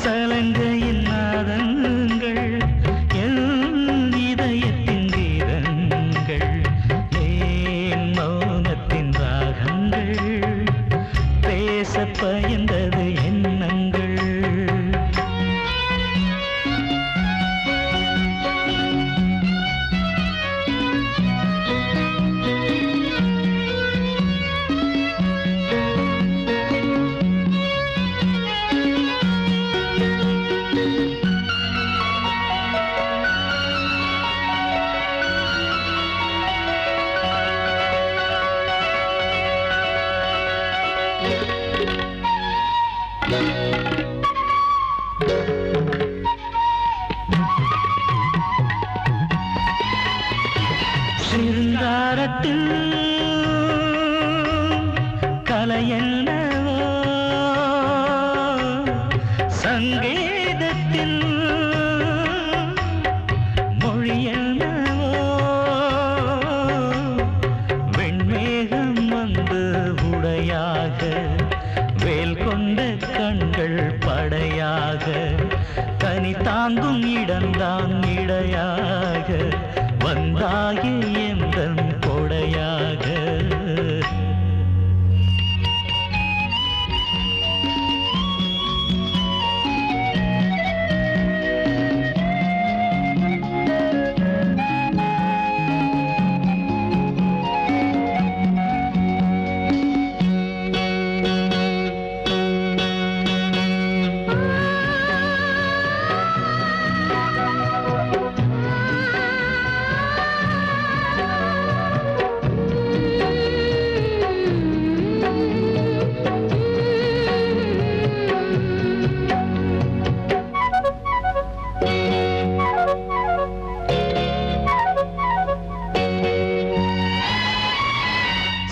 சலங்கையின் நாதங்கள் என் இதயத்தின் கீதங்கள், ஏன் மௌனத்தின் ராகங்கள், பேச பயந்தது எண்ணங்கள். சிருங்காரத்தில் கலையென்னவோ, சங்கீதத்தில் மொழியென்னவோ, வெண்மேகம் வந்து உடையாக, வேல் கொண்ட கண்கள் படையாக, கனி தாங்கும் இடம்தான் இடையாக, வந்தாயே எந்தன் கொடையாக.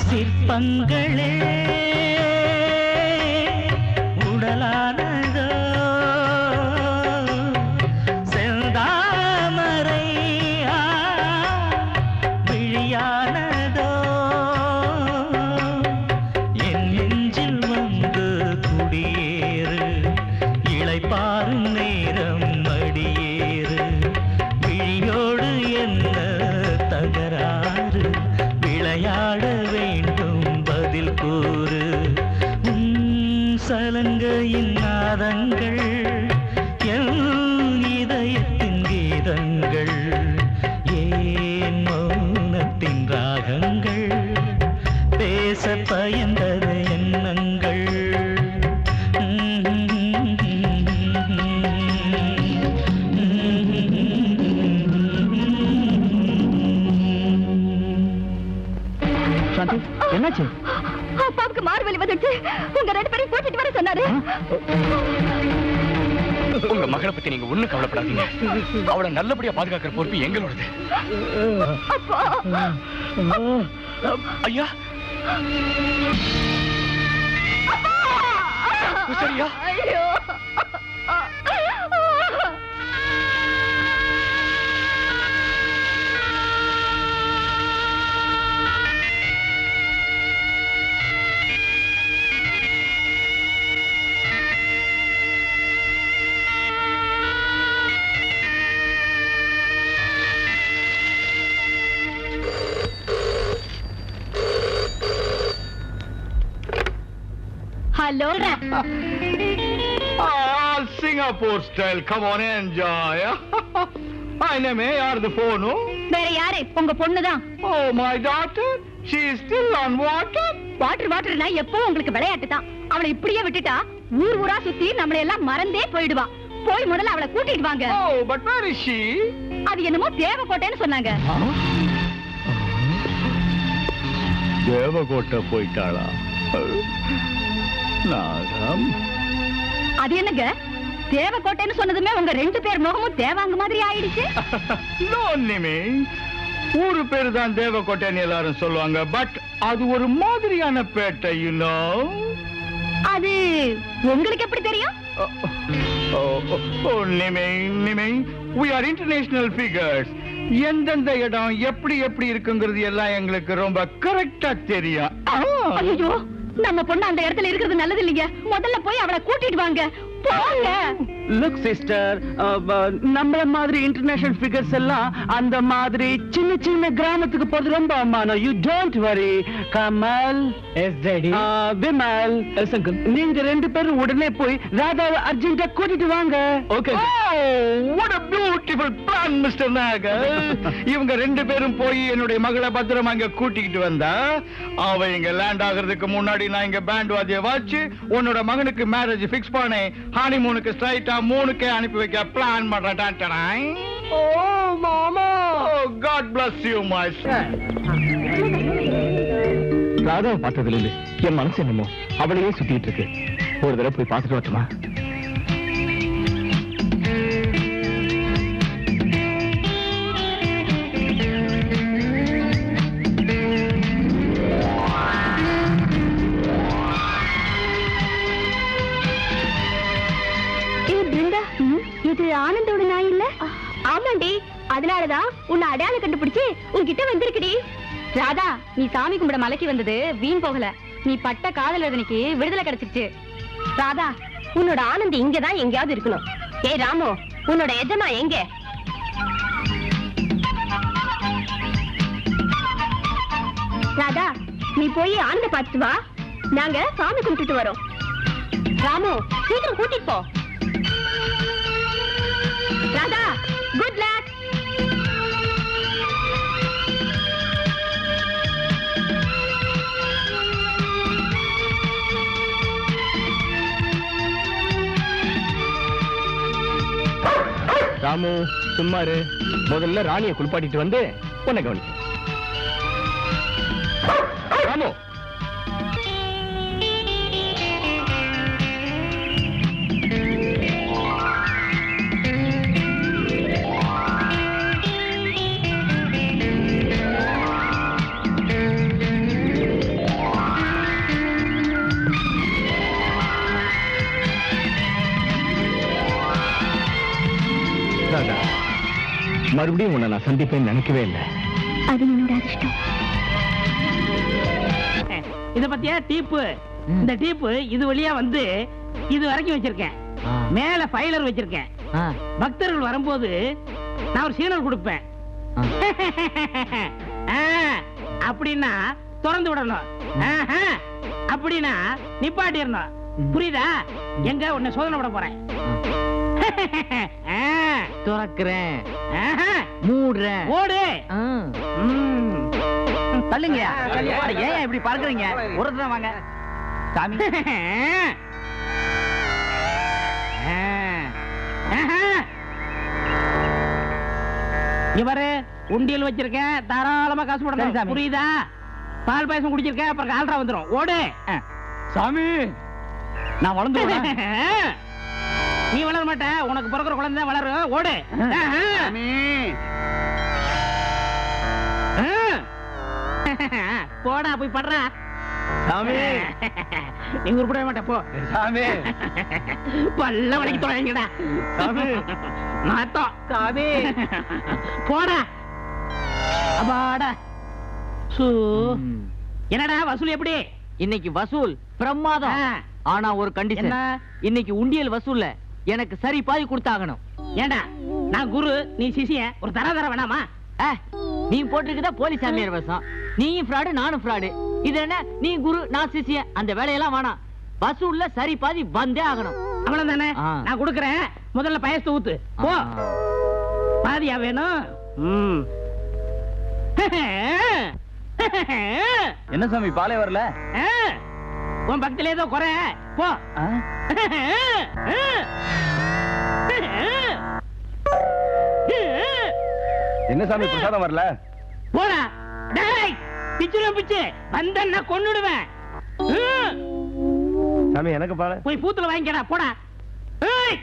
சிற்பங்களே உடலானதோ செந்தாமரை விழியானதோ என் நெஞ்சில் வந்து குடியேறு இளைப்பாறும் நேரம் மடியேறு விழியோடு என்ன தகராறு விளையாட வேண்டும் பதில் கூறு சலங்கையின் நாதங்கள் என் இதயத்தின் கீதங்கள் ஏன் மௌனத்தின் ராகங்கள் பேச பயந்தது எண்ணங்கள் என்னாச்சு? அப்பாவுக்கு மார்வலி வந்துச்சு. உங்க 2 பேரையும் கூட்டிட்டு வர சொன்னாரு. உங்க மகளை பத்தி நீங்க ஒண்ணும் கவலைப்படாதீங்க. அவளை நல்லபடியா பாதுகாக்கிற பொறுப்பு எங்களோடது. அப்பா ஐயா சரியா? ஐயோ Hello. Singapore style. Come on, enjoy. My name is yaar the phone. வேற யாரு? உங்க பொண்ணுதான். Oh, my daughter. She is still on water. வாட்டர்னா எப்போ உங்களுக்கு விளையாட்டு தான். அவளை இப்படியே விட்டுட்டா ஊர் ஊரா சுத்தி நம்மள எல்லாம் மறந்தே போயிடுவா. போய் முதல்ல அவளை கூட்டிட்டு வாங்க. Oh, but where is she? அது என்னமோ தேவகோட்டைன்னு சொன்னாங்க. தேவகோட்டை போயிட்டாளா? நாகம். அது என்னங்க? தேவகோட்டைன்னு சொன்னதுமே உங்க 2 பேர் முகமும் தேவாங்க மாதிரி ஆயிடுச்சு. ஒண்ணுமே ஊரு பேரு தான் தேவகோட்டைன்னு எல்லாரும் சொல்லுவாங்க. பட் அது ஒரு மாதிரியான பேட்டை, you know. அது உங்களுக்கு எப்படி தெரியும்? நிமை we are international figures. எந்தெந்த இடம் எப்படி எப்படி இருக்குங்கிறது எல்லாம் எங்களுக்கு ரொம்ப கரெக்டா தெரியும். ஐயோ, நம்ம பொண்ணு அந்த இடத்துல இருக்கிறது நல்லது இல்லைங்க. முதல்ல போய் அவளை கூட்டிட்டு வாங்க. போங்க. லுக் சிஸ்டர், நம்மள மாதிரி இன்டர்நேஷனல் ஃபிகர்ஸ் எல்லாம் அந்த மாதிரி சின்ன சின்ன கிராமத்துக்கு போறது ரொம்ப அவமானம். You don't worry. Kamal, yes daddy, Vimal, yes uncle, நீங்க 2 பேரும் உடனே போய் ராதாவை அர்ஜென்ட்டா கூட்டிட்டு வாங்க. Okay. what a beautiful plan, Mr. Nagar. இவங்க 2 பேரும் போய் என்னுடைய மகளை பத்திரமா இங்க கூட்டிட்டு வந்தா அவ இங்க லேண்ட் ஆகிறதுக்கு முன்னாடி நான் இங்க பேண்ட் வாத்திய வாச்சு உன்னோட மகனுக்கு மேரேஜ் ஃபிக்ஸ் பண்ணி ஹனிமூனுக்கு ஸ்ட்ரைட்டா 3க்கு அனுப்பி வைக்க பிளான் பண்றேன். ஓ மாமா, God bless you my son. ராதாவை பார்த்ததுல இருந்து என் மனசு என்னமோ அவளையே சுத்திட்டு இருக்கு. ஒரு தடவை போய் பார்த்துட்டு வரட்டுமா? இது ஆனந்தோட நாய் இல்ல? ஆமாண்டி, அதனாலதான் உன்னை அடையாளம் கண்டுபிடிச்சு உன்கிட்ட வந்திருக்குடி. ராதா, நீ சாமி கும்பிட மலைக்கு வந்தது வீண் போகல. நீ பட்ட காதல் வேதனைக்கு விடுதலை கிடைச்சிருச்சு. ராதா, உன்னோட ஆனந்த் இங்கதான் எங்கேயாவது இருக்கணும். ஏய் ராமு, உன்னோட எஜமா எங்க? ராதா, நீ போய் ஆனந்த பார்த்துட்டு வா. நாங்க சாமி கும்பிட்டுட்டு வரோம். ராமு, சீக்கிரம் கூட்டிட்டு போ. Radha, good luck. ராமு, சும்மா இரு. முதல்ல ராணியை குளிப்பாட்டிட்டு வந்து உன்னை கவனிக்க. ராமு, மறுபடியும் உன்னை நான் சந்திப்பேன்னு நினைக்கவே இல்லை. அது என்னோட அதிர்ஷ்டம். இத பத்தியா டீப்பு? இந்த டீப்பு இது வழியா வந்து இது வரைக்கும் வச்சிருக்கேன். மேல ஃபைலர் வச்சிருக்கேன். பக்தர்கள் வரும்போது நான் ஒரு சீனல் கொடுப்பேன். அப்படின்னா திறந்து விடணும், அப்படின்னா நிப்பாட்டிடணும். புரியுதா? எங்க உன்னை சோதனை விட போறேன். துறக்கிறேன், மூடுறேன், ஓடு. தள்ளுங்கயா. ஏன் இப்படி பார்க்கறீங்க? ஒருத்தர் வாங்க சாமி. இவரு உண்டியல் வச்சிருக்கேன், தாராளமா காசு போடணும். புரியுதா? பால் பாயசம் குடிச்சிருக்கேன், அப்புறம் கால்ரா வந்துரும். ஓடு சாமி. நான் வளர்ந்து நீ வளர மாட்ட, உனக்கு பிறக்கிற குழந்தை வளரும். ஓடு. போடா போய் படுறா சாமி. நீ உருப்பட மாட்ட போ சாமி. பல்ல வளைக்கு தொலைங்கடா சாமி. நாத்தம் சாமி. போடா. அப்பாடா. என்னடா வசூல் எப்படி? இன்னைக்கு வசூல் பிரமாதம். ஆனா ஒரு கண்டிஷன். இன்னைக்கு உண்டியல் வசூல்ல எனக்கு சரி பாதி கொடுத்தாகணும். ஏண்டா நான் குரு, நீ சிசிய, ஒரு தர வேணாமா? நீ போட்டிருக்கதா போலீஸ் சாமியார் வேஷம். நீயும் ஃப்ராடு, நானும் ஃப்ராடு. இது என்ன, நீ குரு நான் சிசிய, அந்த வேலையெல்லாம் வேணாம். வசூல்ல சரி பாதி வந்தே ஆகணும். அவ்வளவு தானே? நான் கொடுக்கறேன். முதல்ல பயசத்தை ஊத்து. போ. பாதியா வேணும்? என்ன சாமி பாலே வரல? உன் பக்கத்துல ஏதோ குறை. போ. என்ன சாமி பிரசாதம் வரல? போடா. டேய் பிச்சுரும் பிச்சு வந்தன்னா கொன்னுடுவேன். சாமி எனக்கு பால போய் பூத்துல வாங்கிக்கடா. போடா. ஏய்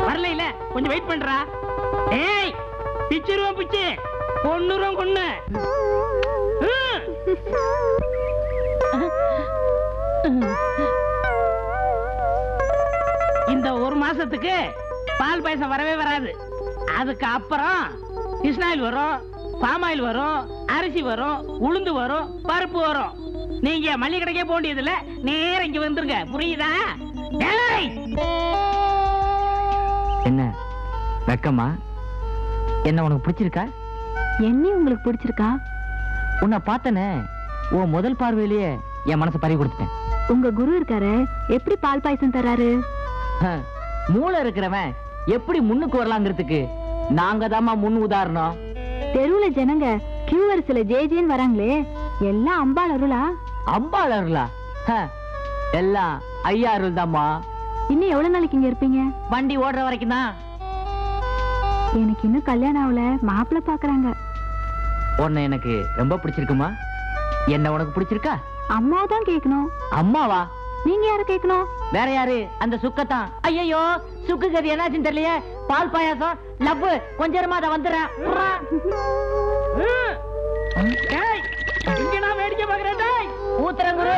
வரல இல்ல, கொஞ்சம் வெயிட் பண்றா. ஏய் பிச்சுரும் பிச்சு கொன்னுரும் கொன்னு. இந்த ஒரு மாசத்துக்கு பால் பாயசம் வரவே வராது. அதுக்கு அப்புறம் கிருஷ்ணாயில் வரும், பாமாயில் வரும், அரிசி வரும், உளுந்து வரும், பருப்பு வரும். நீங்க மல்லிகை கடைக்கே போக வேண்டியதில்ல, நேரம் இங்க வந்துருங்க. புரியுதா? என்ன வெக்கமா? என்ன உனக்கு பிடிச்சிருக்கா? என்ன உங்களுக்கு பிடிச்சிருக்கா? உன்னை பார்த்தனே, உன் முதல் பார்வையிலேயே என் மனசை பறி கொடுத்துட்டேன். உங்க குரு இருக்காரு, எப்படி பால் பாயசம் தராரு? மூளை இருக்கிறவன் எப்படி முன்னுக்கு வரலாங்கிறதுக்கு நாங்க தாமா முன் உதாரணம். தெருவுல ஜனங்க கியூ வரிசையில ஜேஜேன்னு வராங்களே, எல்லாம் அம்பாள் அருளா? அம்பாள் அருளா? எல்லாம் ஐயா அருள் தாம்மா. இன்னும் எவ்வளவு நாளைக்கு இங்க இருப்பீங்க? வண்டி ஓடுற வரைக்கும் தான். எனக்கு இன்னும் கல்யாணம் ஆகல, மாப்பிள்ளை பாக்குறாங்க. உன்னை எனக்கு ரொம்ப பிடிச்சிருக்குமா? என்ன உனக்கு பிடிச்சிருக்கா? அம்மாவை தான் கேட்கணும். அம்மாவா? நீங்க யார கேட்கணும்? வேற யாரு? அந்த சுக்கத்தான். ஐயோ சுக்கு கதி என்னாச்சுன்னு தெரியலையே. பால் பாயாசம் லவ் கொஞ்சமா அதை வந்துடுறேன். இங்க நான் வேடிக்கை பாக்குறேன். ஊத்துறேன் குரு.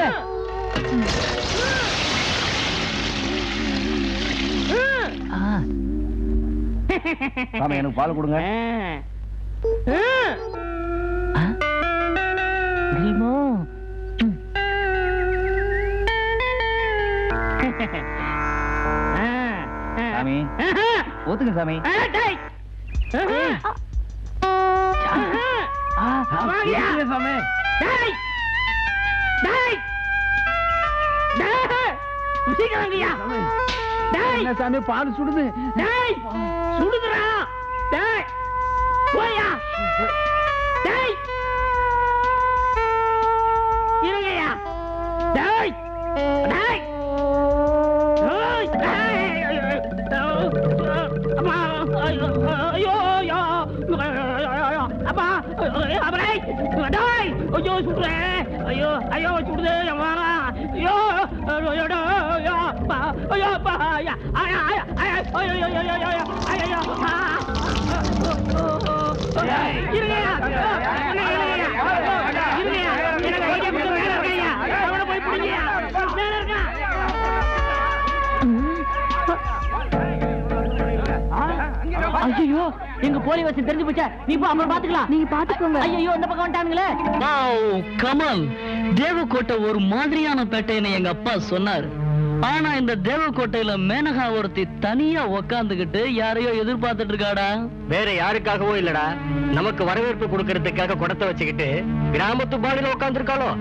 சாமி எனக்கு பால் கொடுங்க. சாமி ஊத்துங்க சாமி. சாமி பால் சுடுது. சுடுதுரா. போயா. இருங்கய்யா. எங்க போலி வசம் தெரிஞ்சு போச்சா? நீ போ, அப்புறம் பாத்துக்கலாம். நீங்க பாத்துக்கோங்க. ஐயோ, இந்த பக்கம் வந்துட்டானுங்களே. கமல், தேவக்கோட்டை ஒரு மாதிரியான பேட்டைன்னு எங்க அப்பா சொன்னார். ஆனா இந்த தேவக்கோட்டையில மேனகா ஒருத்தி தனியா உக்காந்துகிட்டு யாரையோ எதிர்பார்த்துட்டு இருக்காடா. வேற யாருக்காகவோ இல்லடா, நமக்கு வரவேற்பு கொடுக்கறதுக்காக குடத்தை வச்சுக்கிட்டு கிராமத்து பாடியில உட்காந்துருக்காளோ.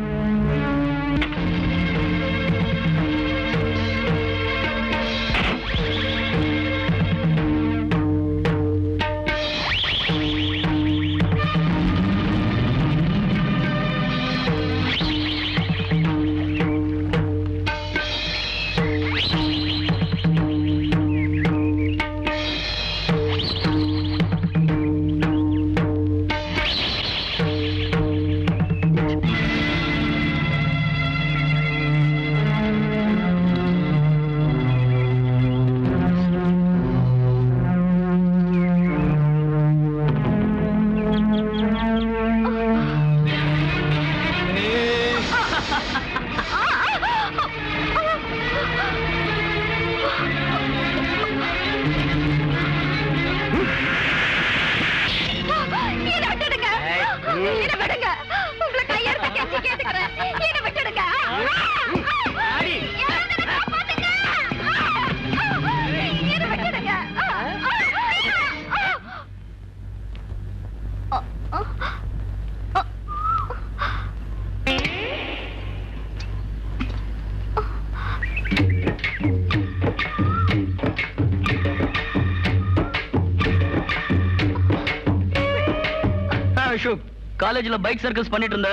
அசோக், காலேஜ்ல பைக் சர்க்கஸ் பண்ணிட்டு இருந்த,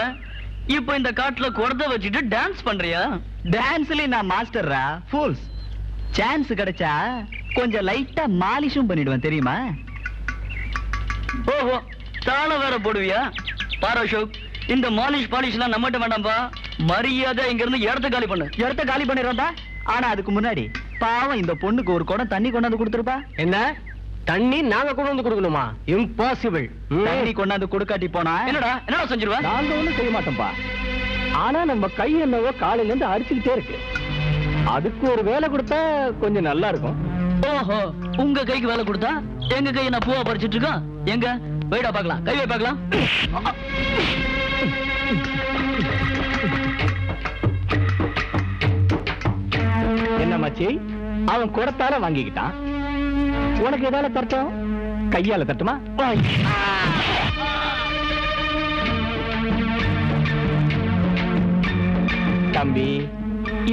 இப்போ இந்த காட்டுல குடத்தை வச்சுட்டு டான்ஸ் பண்றியா? டான்ஸ்ல நான் மாஸ்டர்ரா, ஃபூல்ஸ். சான்ஸ் கிடைச்சா கொஞ்சம் லைட்டா மாலிஷும் பண்ணிடுவேன் தெரியுமா? ஓஹோ, தாளம் வேற போடுவியா? பாரு அசோக், இந்த மாலிஷ் பாலிஷ்லாம் நம்மகிட்ட வேண்டாம்பா. மரியாதை இங்க இருந்து இடத்த காலி பண்ணு. இடத்த காலி பண்ணிடுறா. ஆனா அதுக்கு முன்னாடி பாவம் இந்த பொண்ணுக்கு ஒரு குடம் தண்ணி கொண்டாந்து கொடுத்துருப்பா. என்ன தண்ணி நாங்க கொண்டு வந்து கொடுக்கணுமா? இம்பாசிபிள். தண்ணி கொண்டாந்து கொடுக்காட்டி போனா என்னடா செஞ்சிருவா? நாங்க ஒண்ணும் செய்ய மாட்டோம்பா. ஆனா நம்ம கை என்னவோ காலையில இருந்து அடிச்சுக்கிட்டே இருக்கு. அதுக்கு ஒரு வேலை கொடுத்தா கொஞ்சம் நல்லா இருக்கும். ஓஹோ, உங்க கைக்கு வேலை கொடுத்தா எங்க கையை நான் பூவா பறிச்சிட்டு இருக்கோம். எங்க வைடா பாக்கலாம், கை வை பாக்கலாம். என்ன மச்சி, அவன் குடத்தால வாங்கிக்கிட்டான். உனக்கு எதால தட்டும்? கையால தட்டுமா? தம்பி,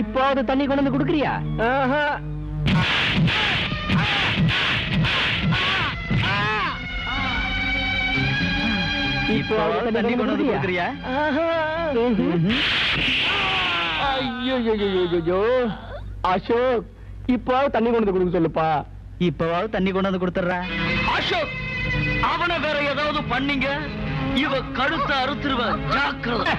இப்போது தண்ணி கொண்டு வந்து கொடுக்குறியா? இப்போ தண்ணி கொண்டு வந்து கொடுக்குறியா? ஐயோ அசோக், இப்போ தண்ணி கொண்டு வந்து கொடுக்க சொல்லுப்பா. இப்பவாவது தண்ணி கொண்டாந்து கொடுத்துட்றேன். அசோக், அவனை வேற ஏதாவது பண்ணீங்க, இவ கழுத்தை அறுத்துருவ, ஜாக்கிரதை.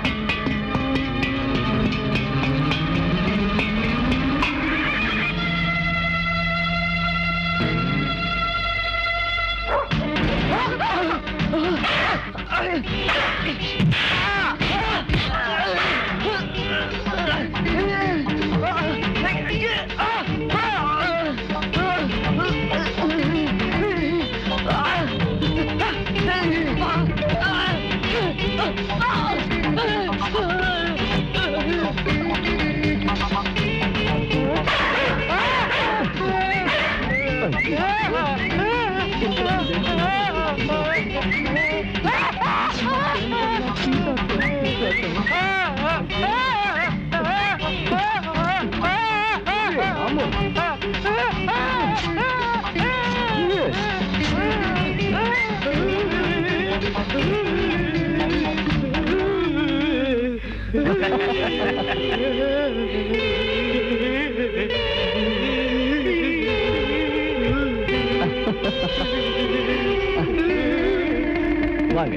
வாங்க.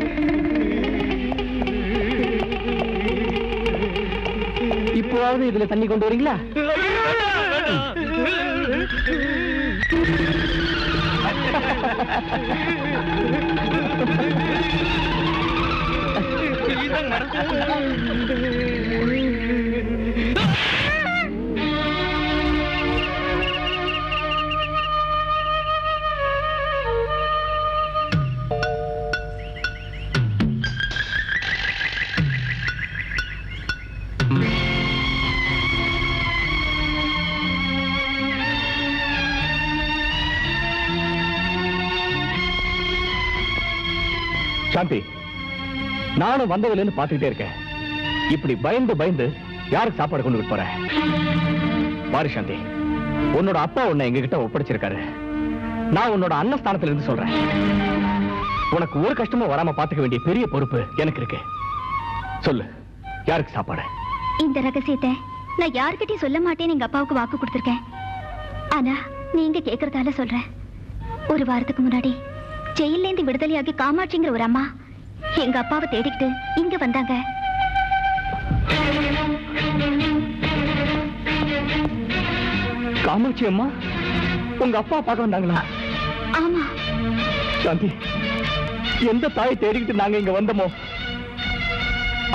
இப்போவாவது இதுல தண்ணி கொண்டு வரீங்களா? சாந்தி, நானும் வந்ததுல இருந்து பாத்துக்கிட்டே இருக்கேன். இப்படி பயந்து பயந்து யாருக்கு சாப்பாடு கொண்டு போறேன்? பாரு சாந்தி, உன்னோட அப்பா உன்னை எங்க கிட்ட ஒப்படைச்சிருக்காரு. நான் உன்னோட அண்ணன் ஸ்தானத்துல இருந்து சொல்றேன். உனக்கு ஒரு கஷ்டமும் வராம பாத்துக்க வேண்டிய பெரிய பொறுப்பு எனக்கு இருக்கு. சொல்லு, யாருக்கு சாப்பாடு? இந்த ரகசியத்தை நான் யார்கிட்டயும் சொல்ல மாட்டேன்னு எங்க அப்பாவுக்கு வாக்கு கொடுத்திருக்கேன். ஆனா நீங்க கேக்குறதால சொல்றேன். ஒரு வாரத்துக்கு முன்னாடி ஜெயில இருந்து விடுதலையாகி காமாட்சிங்கிற ஒரு அம்மா எங்க அப்பாவை தேடிக்கிட்டு இங்க வந்தாங்க. காமாட்சி அம்மா உங்க அப்பா பார்க்க வந்தாங்களா? ஆமா சாந்தி, எந்த தாயை தேடிக்கிட்டு நாங்க இங்க வந்தோமோ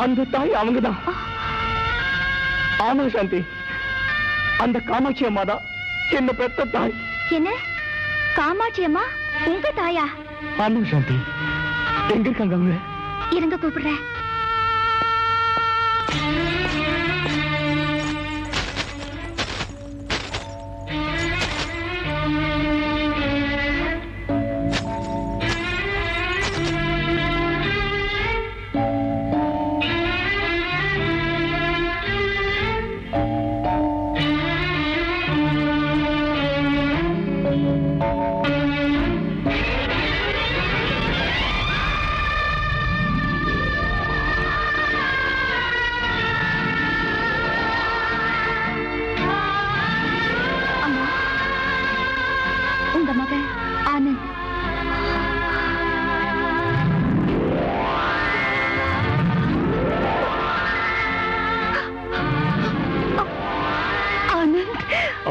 அந்த தாய் அவங்கதான். ஆமா சாந்தி, அந்த காமாட்சி அம்மா தான் என்ன பெத்த தாய். என்ன காமாட்சி அம்மா உங்க தாயா? ஆமா சாந்தி. எங்க இருக்காங்க அவங்க? இருங்க கூப்பிடுறேன்.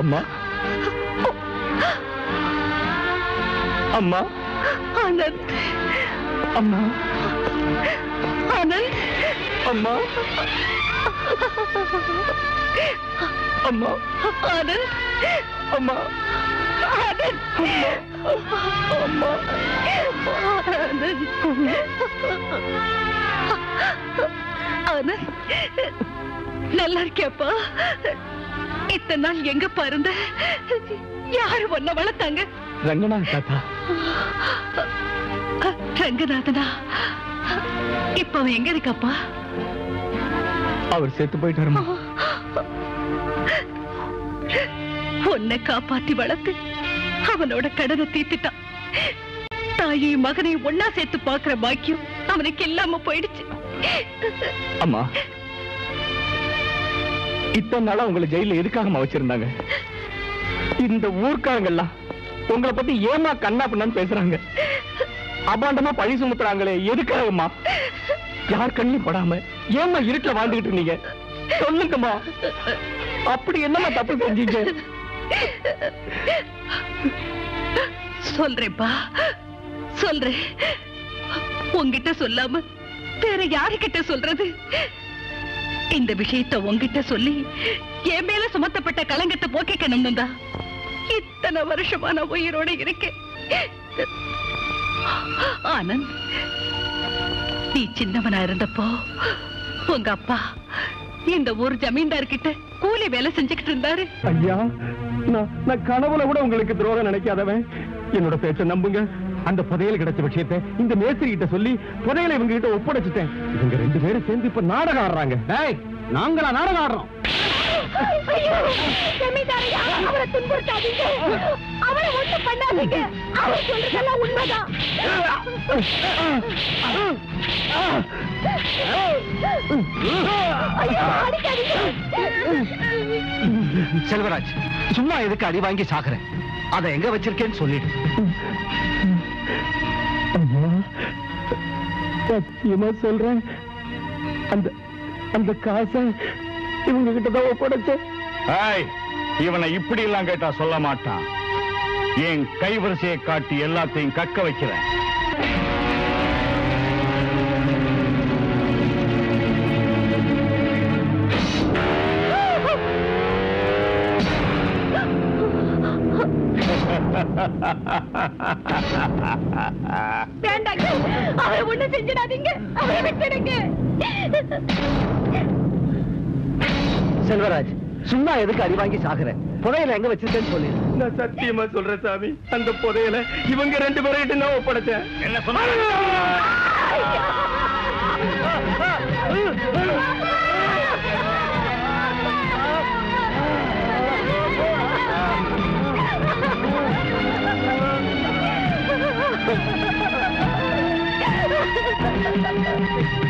அம்மா, அம்மா, ஆனந்த், அம்மா, ஆனந்த், அம்மா, அம்மா, ஆனந்த், அம்மா, ஆனந்த், அம்மா, ஆனந்த், ஆனந்த், நல்லா இருக்கியாப்பா? இத்தனை நாள் எங்க பாருந்த? யாரு ஒன்ன வளர்த்தாங்க? ரங்கநாத் தாத்தா. ரங்கநாதனா? இப்ப அவன் எங்க இருக்காப்பா? அவர் செத்து போயிட்டாருமா. உன்னை காப்பாத்தி வளர்த்து அவனோட கடனை தீர்த்துட்டான். தாயையும் மகனையும் ஒன்னா சேர்த்து பாக்குற பாக்கியம் அவனுக்கு இல்லாம போயிடுச்சு. அம்மா, இத்தனை நாளா உங்களை ஜெயில எதுக்காக வச்சிருந்தாங்க? இந்த ஊர்க்காரங்கெல்லாம் உங்களை பத்தி ஏமா கண்ணா பின்னான்னு பேசுறாங்க, அபாண்டமா பழி சுமத்துறாங்களே, எதுக்காகம்மா? யார் கண்ணிலும் படாம ஏமா இருட்டுல வாழ்ந்துகிட்டு இருந்தீங்க? சொல்லுங்கம்மா, அப்படி என்னமா தப்பு செஞ்சீங்க? சொல்றேப்பா, சொல்றேன். உன்கிட்ட சொல்லாம வேற யாருக்கிட்ட சொல்றது? இந்த விஷயத்தை உன்கிட்ட சொல்லி என் மேல சுமத்தப்பட்ட களங்கத்தை போக்கிக்கணும்னு தான் இத்தனை வருஷமா நான் உயிரோட இருக்கேன். ஆனந்த், நீ சின்னவனா இருந்தப்போ உங்க அப்பா இந்த ஊர் ஜமீன்தார் கிட்ட கூலி வேலை செஞ்சுக்கிட்டு இருந்தாரு. ஐயா, நான் கனவுல கூட உங்களுக்கு துரோகம் நினைக்காதவன். என்னோட பேச்ச நம்புங்க. அந்த புதையல் கிடைச்ச விஷயத்தை இந்த மேஸ்திரி கிட்ட சொல்லி புதையலை இவங்க கிட்ட ஒப்படைச்சிட்டேன். இவங்க ரெண்டு பேரும் சேர்ந்து இப்ப நாடகம் ஆடுறாங்க. நாங்களா நாடகம் ஆடுறோம்? அவரை துன்புறுத்தாதீங்க, அவரை ஒண்ணும் பண்ணாதீங்க. அவர் சொல்றதெல்லாம் உண்மைதான். செல்வராஜ், சும்மா எதுக்கு அடி வாங்கி சாகுறேன்? அதை எங்க வச்சிருக்கேன்னு சொல்லிடு. சத்தியமா சொல்றேன், அந்த காசை இவங்க கிட்டதான் ஒப்படைச்சேன். இவனை இப்படி எல்லாம் கேட்டா சொல்ல மாட்டான். என் கைவரிசையை காட்டி எல்லாத்தையும் கக்க வைக்கிறேன். வேண்டாங்க, அவரை ஒண்ணு செஞ்சிடாதீங்க, அவரை விட்டுடுங்க. செல்வராஜ், சும்மா எதுக்கு அடி வாங்கி சாகுறேன்? புதையல எங்க வச்சிருக்கேன்னு சொல்லி. நான் சத்தியமா சொல்றேன் சாமி, அந்த புதையல இவங்க ரெண்டு பேரும் நான் ஒப்படைச்சேன். என்ன சொன்ன?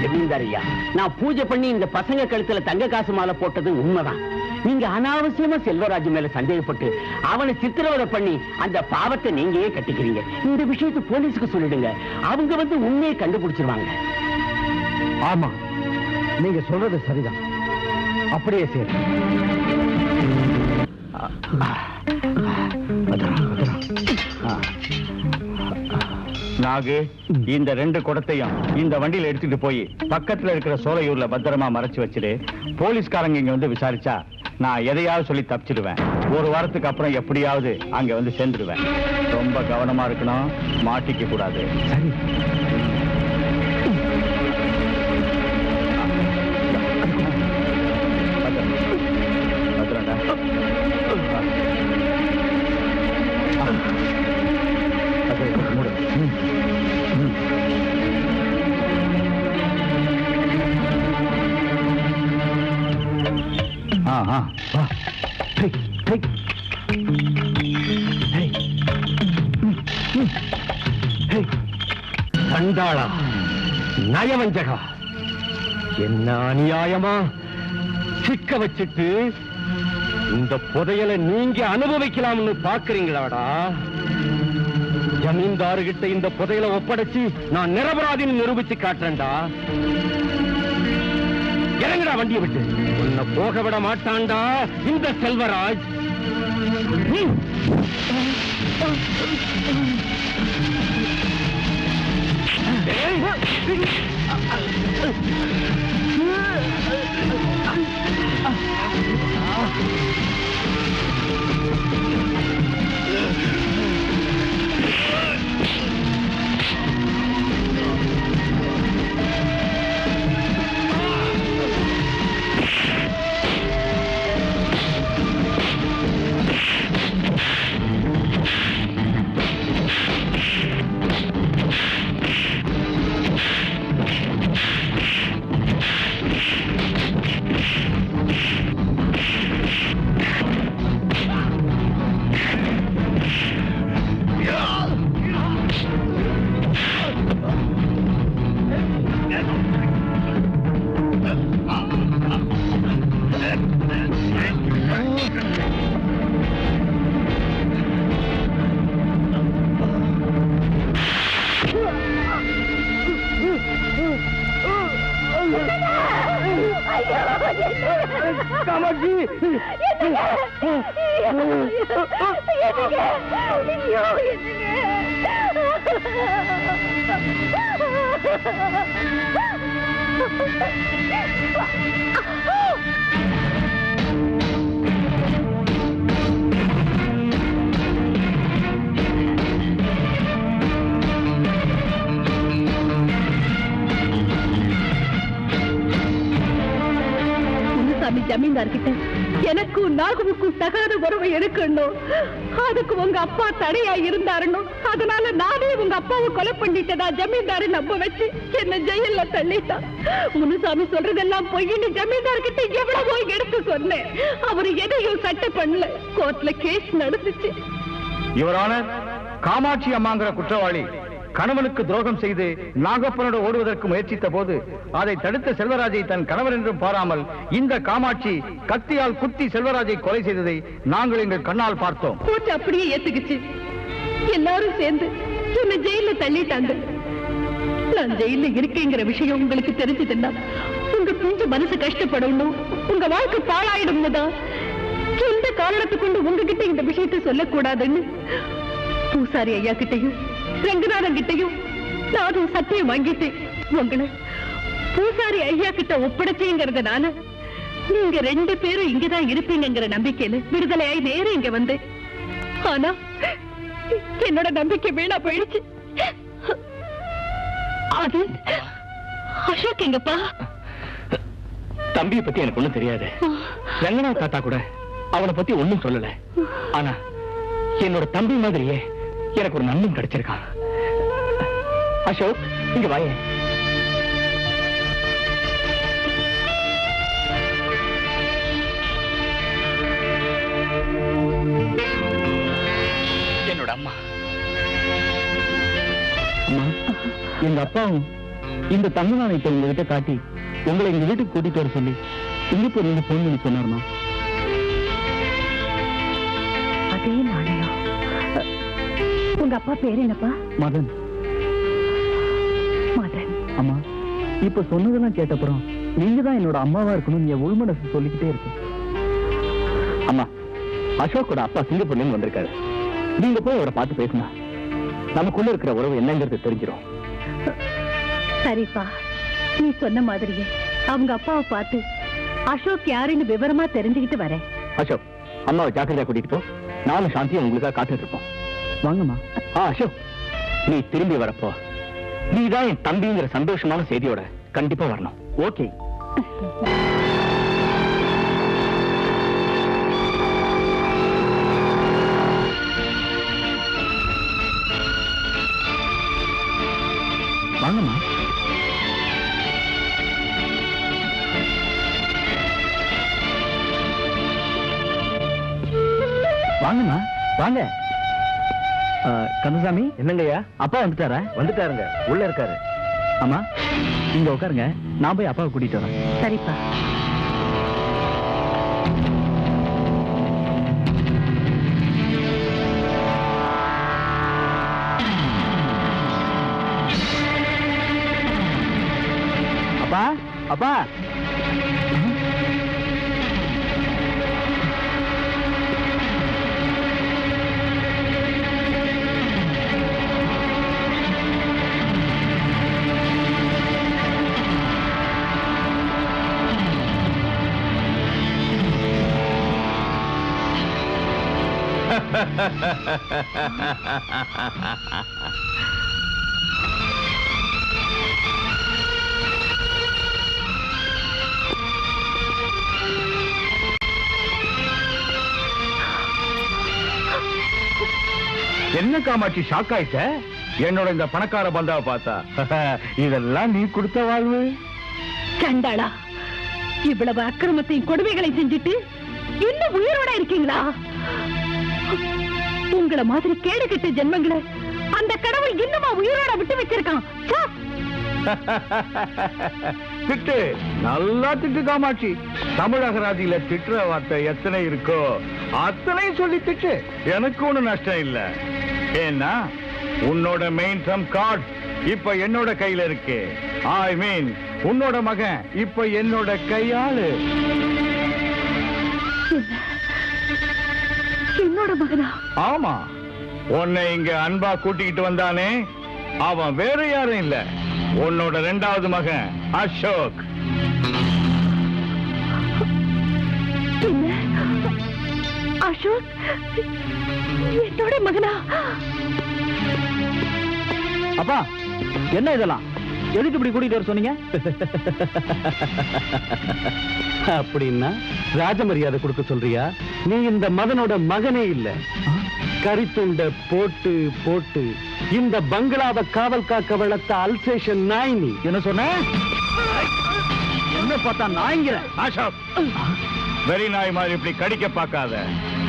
ஜமீன்தாரியா, நான் பூஜை பண்ணி இந்த பசங்க கழுத்துல தங்க காசு மாலை போட்டது உண்மைதான். நீங்க அனாவசியமா செல்வராஜ் மேல சந்தேகப்பட்டு அவனை சித்திரவதை பண்ணி அந்த பாவத்தை நீங்களே கட்டிக்கிறீங்க. இந்த விஷயத்தை போலீஸுக்கு சொல்லிடுங்க, அவங்க வந்து உண்மையை கண்டுபிடிச்சிருவாங்க. ஆமா, நீங்க சொல்றது சரிதான், அப்படியே சரி. நாகு, இந்த 2 குடத்தையும் இந்த வண்டியில எடுத்துட்டு போய் பக்கத்துல இருக்கிற சோலையூர்ல பத்திரமா மறைச்சு வச்சிரு. போலீஸ்காரங்க இங்க வந்து விசாரிச்சா நான் எதையாவது சொல்லி தப்பிச்சிடுவேன். 1 வாரத்துக்கு அப்புறம் எப்படியாவது அங்க வந்து சேர்ந்துடுவேன். ரொம்ப கவனமா இருக்கணும், மாட்டிக்க கூடாது. சரி. சண்டாளா, நயவஞ்சகா, என்ன அநியாயமா சிக்க வச்சிட்டு இந்த புதையலை நீங்க அனுபவிக்கலாம்னு பாக்குறீங்களாடா? ஜமீன்தாருகிட்ட இந்த புதையலை ஒப்படைச்சு நான் நிரபராதின்னு நிரூபிச்சு காட்டுறேன்டா. இறங்குடா வண்டியை விட்டு. உன்னை போக விட மாட்டான்டா இந்த செல்வராஜ். ஜமீன்தார் கிட்ட எனக்கும் நாகுவுக்கும் தகாத உறவை எடுக்கணும். அதுக்கு உங்க அப்பா தடையா இருந்தாருன்னு, அதனால நானே உங்க அப்பாவை கொலை பண்ணிட்டதா ஜமீன்தாரை நம்ப வச்சு என்ன ஜெயில தள்ளிட்டான். முனுசாமி சொல்றதெல்லாம் பொய்ன்னு ஜமீன்தார் கிட்ட எவ்வளவோ எடுத்து சொன்னேன். அவரு எதையும் சட்டை பண்ணல. கோர்ட்ல கேஸ் நடந்துச்சு. இவரான காமாட்சி அம்மாங்கிற குற்றவாளி கணவனுக்கு துரோகம் செய்து நாகப்பனோடு ஓடுவதற்கு முயற்சித்த போது அதை தடுத்த செல்வராஜை தன் கணவர் என்றும் பாராமல் இந்த காமாட்சி கத்தியால் குத்தி செல்வராஜை கொலை செய்ததை நாங்கள் எங்கள் கண்ணால் பார்த்தோம். கோர்ட் அப்படியே ஏத்துக்குச்சு. எல்லாரும் சேர்ந்து என்ன ஜெயில தள்ளிட்டாங்க. நான் ஜெயில இருக்கேங்கிற விஷயம் உங்களுக்கு தெரிஞ்சதுன்னா உங்க பிஞ்சு மனசு கஷ்டப்படணும், உங்க வாழ்க்கை பாழாயிடும்னுதான் எந்த காரணத்தை கொண்டு உங்ககிட்ட இந்த விஷயத்தை சொல்லக்கூடாதுன்னு பூசாரி ஐயா கிட்டையும் ரங்கநாதன் கிட்டையும் நானும் சத்தியம் வாங்கிட்டேன். உங்களை பூசாரி ஐயா கிட்ட ஒப்படைச்சேங்கிறதுனால நீங்க 2 பேரும் இங்கதான் இருப்பீங்கிற நம்பிக்கையில விடுதலையாய் நேரம் இங்க வந்தேன். ஆனா என்னோட நம்பிக்கை வீணா போயிடுச்சு. அது அசோக் எங்கப்பா? தம்பியை பத்தி எனக்கு ஒண்ணும் தெரியாது. ரங்கநாத் தாத்தா கூட அவனை பத்தி ஒண்ணும் சொல்லல. ஆனா என்னோட தம்பி மாதிரியே எனக்கு ஒரு நண்பன் கிடைச்சிருக்கான். அசோக், இங்க வாயே. என்னோட அம்மா. அம்மா, எங்க அப்பாவும் இந்த தங்க நாணயத்தை உங்ககிட்ட காட்டி உங்களை எங்க வீட்டுக்கு கூட்டிட்டு வர சொல்லி சிங்கப்பூர் இருந்து போன் பண்ணி சொன்னார்மா. அதே நாணயம். உங்க அப்பா பேரு என்னப்பா? மதன். மதன். அம்மா, இப்ப சொன்னதெல்லாம் கேட்டப்புறம் நீங்க தான் என்னோட அம்மாவா இருக்கணும் என் உள்மனசு சொல்லிக்கிட்டே இருக்கு. அம்மா, அசோக்கோட அப்பா சிங்கப்பூர்ல இருந்து வந்திருக்காரு. நீங்க போய் அவரை பார்த்து பேசினா நமக்குள்ள இருக்கிற உறவு என்னங்கிறது தெரிஞ்சிடும். சரிப்பா, நீ சொன்ன மாதிரியே அவங்க அப்பாவை பார்த்து அசோக் யாருன்னு விவரமா தெரிஞ்சுக்கிட்டு வரேன். அசோக், அம்மாவை ஜாக்கிரதையா கூட்டிட்டு போ. நானும் சாந்தியும் உங்களுக்காக காத்துட்டு இருப்போம். வாங்கம்மா. அசோக், நீ திரும்பி வரப்போ நீதான் என் தம்பிங்கிற சந்தோஷமான செய்தியோட கண்டிப்பா வரணும். ஓகே? வாங்கம்மா. வாங்கம்மா, வாங்க. கந்தசாமி. என்னங்கய்யா? அப்பா வந்துட்டாரா? வந்துட்டாருங்க, உள்ள இருக்காரு. அம்மா, நீங்க உட்காருங்க, நான் போய் அப்பாவை கூட்டிட்டு வரேன். சரிப்பா. அப்பா, அப்பா. என்ன காமாட்சி, ஷாக் ஆயிட்ட? என்னோட இந்த பணக்கார பந்தாவை பார்த்தா? இதெல்லாம் நீ கொடுத்த வாழ்வு. கண்டாளா, இவ்வளவு அக்கிரமத்தையும் கொடுமைகளை செஞ்சுட்டு இன்னும் உயிரோட இருக்கீங்களா? உங்களை மாதிரி கேடு கெட்ட ஜென்மங்களை அந்த கடவுள் இன்னுமா உயிரோட விட்டு வச்சிருக்கான். திட்டு, நல்லா திட்டு காமாட்சி. தமிழகராதியில திட்டுற வார்த்தை எத்தனை இருக்கோ அத்தனை சொல்லி திட்டு. எனக்கு ஒண்ணு நஷ்டம் இல்ல. ஏன்னா உன்னோட மெயின் ட்ரம் கார்டு இப்ப என்னோட கையில இருக்கு. ஐ மீன் உன்னோட மகன் இப்ப என்னோட கையாளு. என்னோட மகனா? ஆமா, உன்னை இங்க அன்பா கூட்டிக்கிட்டு வந்தானே, அவன் வேற யாரும் இல்ல, உன்னோட 2வது மகன் அசோக். அசோக் என்னோட மகனா? அப்பா, என்ன இதெல்லாம்? எதுக்கு இப்படி கூட்டிட்டு வர சொன்னீங்க? அப்படின்னா ராஜமரியாதை கொடுக்க சொல்றியா? நீ இந்த மகனோட மகனே இல்ல. கரித்துண்ட போட்டு போட்டு இந்த பங்களாவை காவல் காக்க வளர்த்த அல்சேஷன் நாய் நீ. என்ன சொன்ன? என்ன பார்த்தா நாய்ங்கிற? அசோக், வெறி நாய் மாதிரி இப்படி கடிக்க பார்க்காத.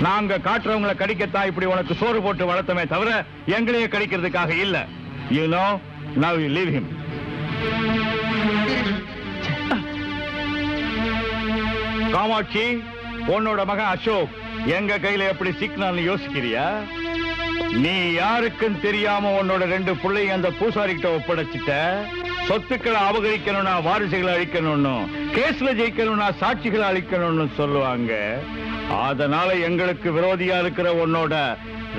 நாங்க காட்டுறவங்களை கடிக்கத்தான் இப்படி உனக்கு சோறு போட்டு வளர்த்தமே தவிர எங்களையே கடிக்கிறதுக்காக இல்ல. You know, now you leave him. Kamakshi, உன்னோட மகன் அசோக் எங்க கையில எப்படி சிக்கனான்னு யோசிக்கிறியா? நீ யாருக்கும் தெரியாம உன்னோட 2 பிள்ளைங்க அந்த பூசாரி கிட்ட ஒப்படைச்சிட்ட. சொத்துக்களை அபகரிக்கணும்னா வாரிசுகளை அழிக்கணும்னு, கேஸ்ல ஜெயிக்கணும்னா சாட்சிகளை அழிக்கணும்னு சொல்லுவாங்க. அதனால எங்களுக்கு விரோதியா இருக்கிற உன்னோட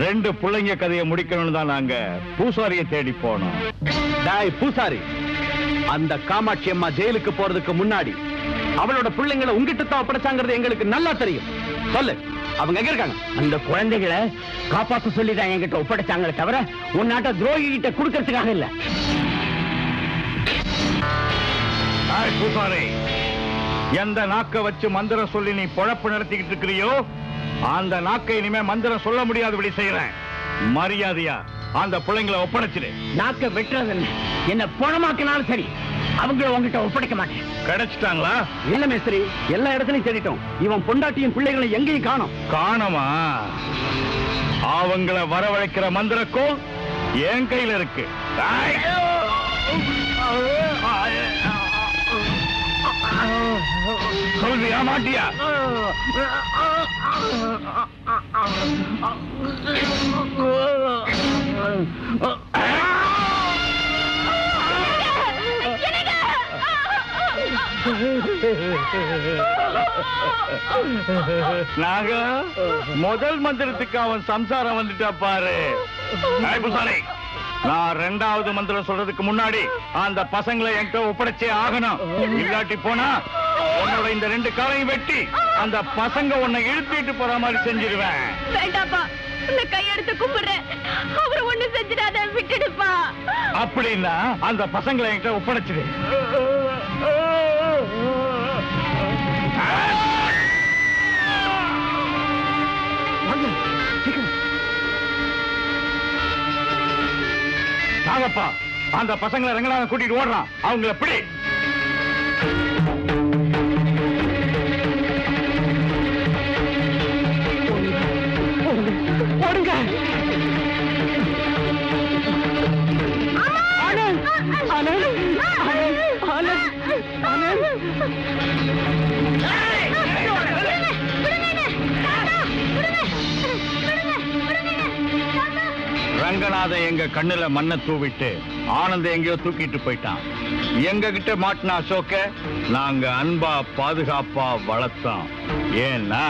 2 பிள்ளைங்க கதையை முடிக்கணும்னு தான் நாங்க பூசாரியை தேடி போனோம். டாய் பூசாரி, அந்த காமாட்சி அம்மா ஜெயிலுக்கு போறதுக்கு முன்னாடி அவளோட பிள்ளைங்களை உங்ககிட்ட தான் ஒப்படைச்சாங்கிறது எங்களுக்கு நல்லா தெரியும். சொல்லு, அவங்க எங்க இருக்காங்க? அந்த குழந்தைகளை காப்பாற்ற சொல்லிதான் என்கிட்ட ஒப்படைச்சாங்களே தவிர உன்னாட்ட துரோகி கிட்ட கொடுக்கறதுக்காக இல்ல. பூசாரி, எந்த நாக்க வச்சு மந்திரம் சொல்லி நீ பொழப்பு நடத்திக்கிட்டு இருக்கிறியோ அந்த நாக்கை இனிமே மந்திரம் சொல்ல முடியாதபடி செய்யறேன். மரியாதையா அந்த பிள்ளைங்களை ஒப்படைச்சிடு. நாக்க வெட்டுறது என்ன பணமாக்கினாலும் சரி, அவங்கள உங்ககிட்ட ஒப்படைக்க மாட்டேன். கிடைச்சிட்டாங்களா? இல்ல மேஸ்திரி, எல்லா இடத்துலயும் தேடிட்டோம். இவன் பொண்டாட்டியும் பிள்ளைகளை எங்கேயும் காணோம். காணமா? அவங்கள வரவழைக்கிற மந்திரக்கோள் என் கையில இருக்கு. வருவியா மாட்டியா? நாக முதல் மந்திரத்துக்கு அவன் சம்சாரம் வந்துட்டா பாரு. நான் ரெண்டாவது மந்திரம் சொல்றதுக்கு முன்னாடி அந்த பசங்களை என்கிட்ட ஒப்படைச்சே ஆகணும். இல்லாட்டி போனா உன்னோட இந்த 2 காலையும் வெட்டி அந்த பசங்க உன்னை இழுத்திட்டு போற மாதிரி செஞ்சிருவேன். வேண்டாப்பா, உன்னை கையெடுத்து கும்பிடுறேன். அவரை ஒண்ணு செஞ்சிடாத, விட்டுடுப்பா. அப்படின்னா அந்த பசங்களை என்கிட்ட ஒப்படைச்சிடு. நாகப்பா, அந்த பசங்களை ரங்கநாதன் கூட்டிட்டு ஓடுறான். அவங்கள பிடி. ஓடுங்க. ஆனந்த், ஆனந்த், ஆனந்த், ஆனந்த், ஆனந்த். ரங்கநாதன் எங்க கண்ணுல மண்ணை தூவிட்டு ஆனந்த எங்கேயோ தூக்கிட்டு போயிட்டான். எங்க கிட்ட மாட்டின அசோக்க நாங்க அன்பா பாதுகாப்பா வளர்த்தோம். ஏன்னா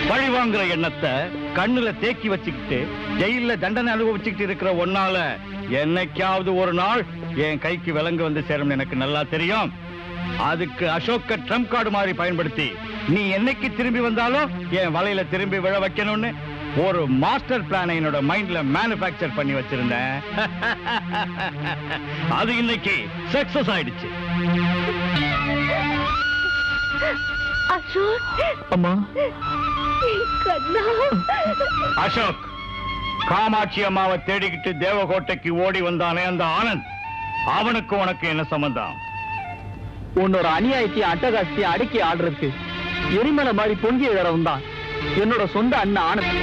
பழி வாங்குற எண்ணத்தை கண்ணுல தேக்கி வச்சுக்கிட்டு ஜெயில தண்டனை அனுபவிச்சுக்கிட்டு இருக்கிற ஒன்னால என்னைக்காவது ஒரு நாள் என் கைக்கு விலங்கு வந்து சேரும் எனக்கு நல்லா தெரியும். அதுக்கு அசோக்க ட்ரம்ப் கார்டு மாதிரி பயன்படுத்தி நீ என்னைக்கு திரும்பி வந்தாலும் என் வலையில திரும்பி விழ வைக்கணும்னு ஒரு மாஸ்டர் பிளானை என்னோட மைண்ட்ல மேனுஃபேக்சர் பண்ணி வச்சிருந்தேன். அது இன்னைக்கு சக்சஸ் ஆயிடுச்சு. அம்மா, அசோக், காமாட்சி அம்மாவை தேடிக்கிட்டு தேவகோட்டைக்கு ஓடி வந்தானே அந்த ஆனந்த், அவனுக்கு உனக்கு என்ன சம்பந்தம்? உன்னோட அநியாயத்தையும் அட்டகாசத்தையும் அடக்கி ஆடுறதுக்கு எரிமலை மாதிரி பொங்கிய தடவை தான் என்னோட சொந்த அண்ணன் ஆனந்த்.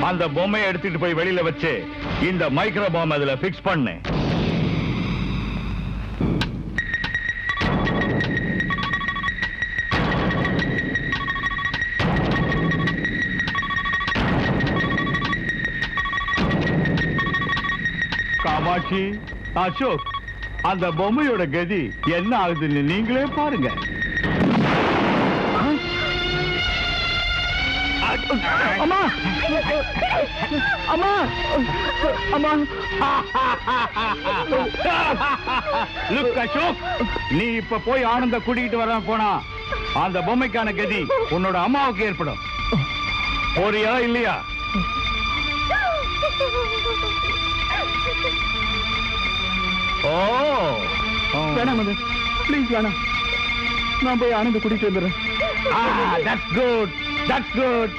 அந்த பொம்மையை எடுத்துட்டு போய் வெளியில வச்சு இந்த மைக்ரோ பாம் அதுல பிக்ஸ் பண்ணு. காமாட்சி, அசோக், அந்த பொம்மையோட கதி என்ன ஆகுதுன்னு நீங்களே பாருங்க. அம்மா, அம்மா, அம்மா. லுக் அசோக், நீ இப்ப போய் ஆனந்த கூட்டிகிட்டு வர போனா அந்த பொம்மைக்கான கதி உன்னோட அம்மாவுக்கு ஏற்படும். போறியா இல்லையா? ஓ, வேணாம் மதன், ப்ளீஸ் வேணாம். நான் போய் ஆனந்த கூட்டிட்டு வந்துடுறேன். that's good, that's good.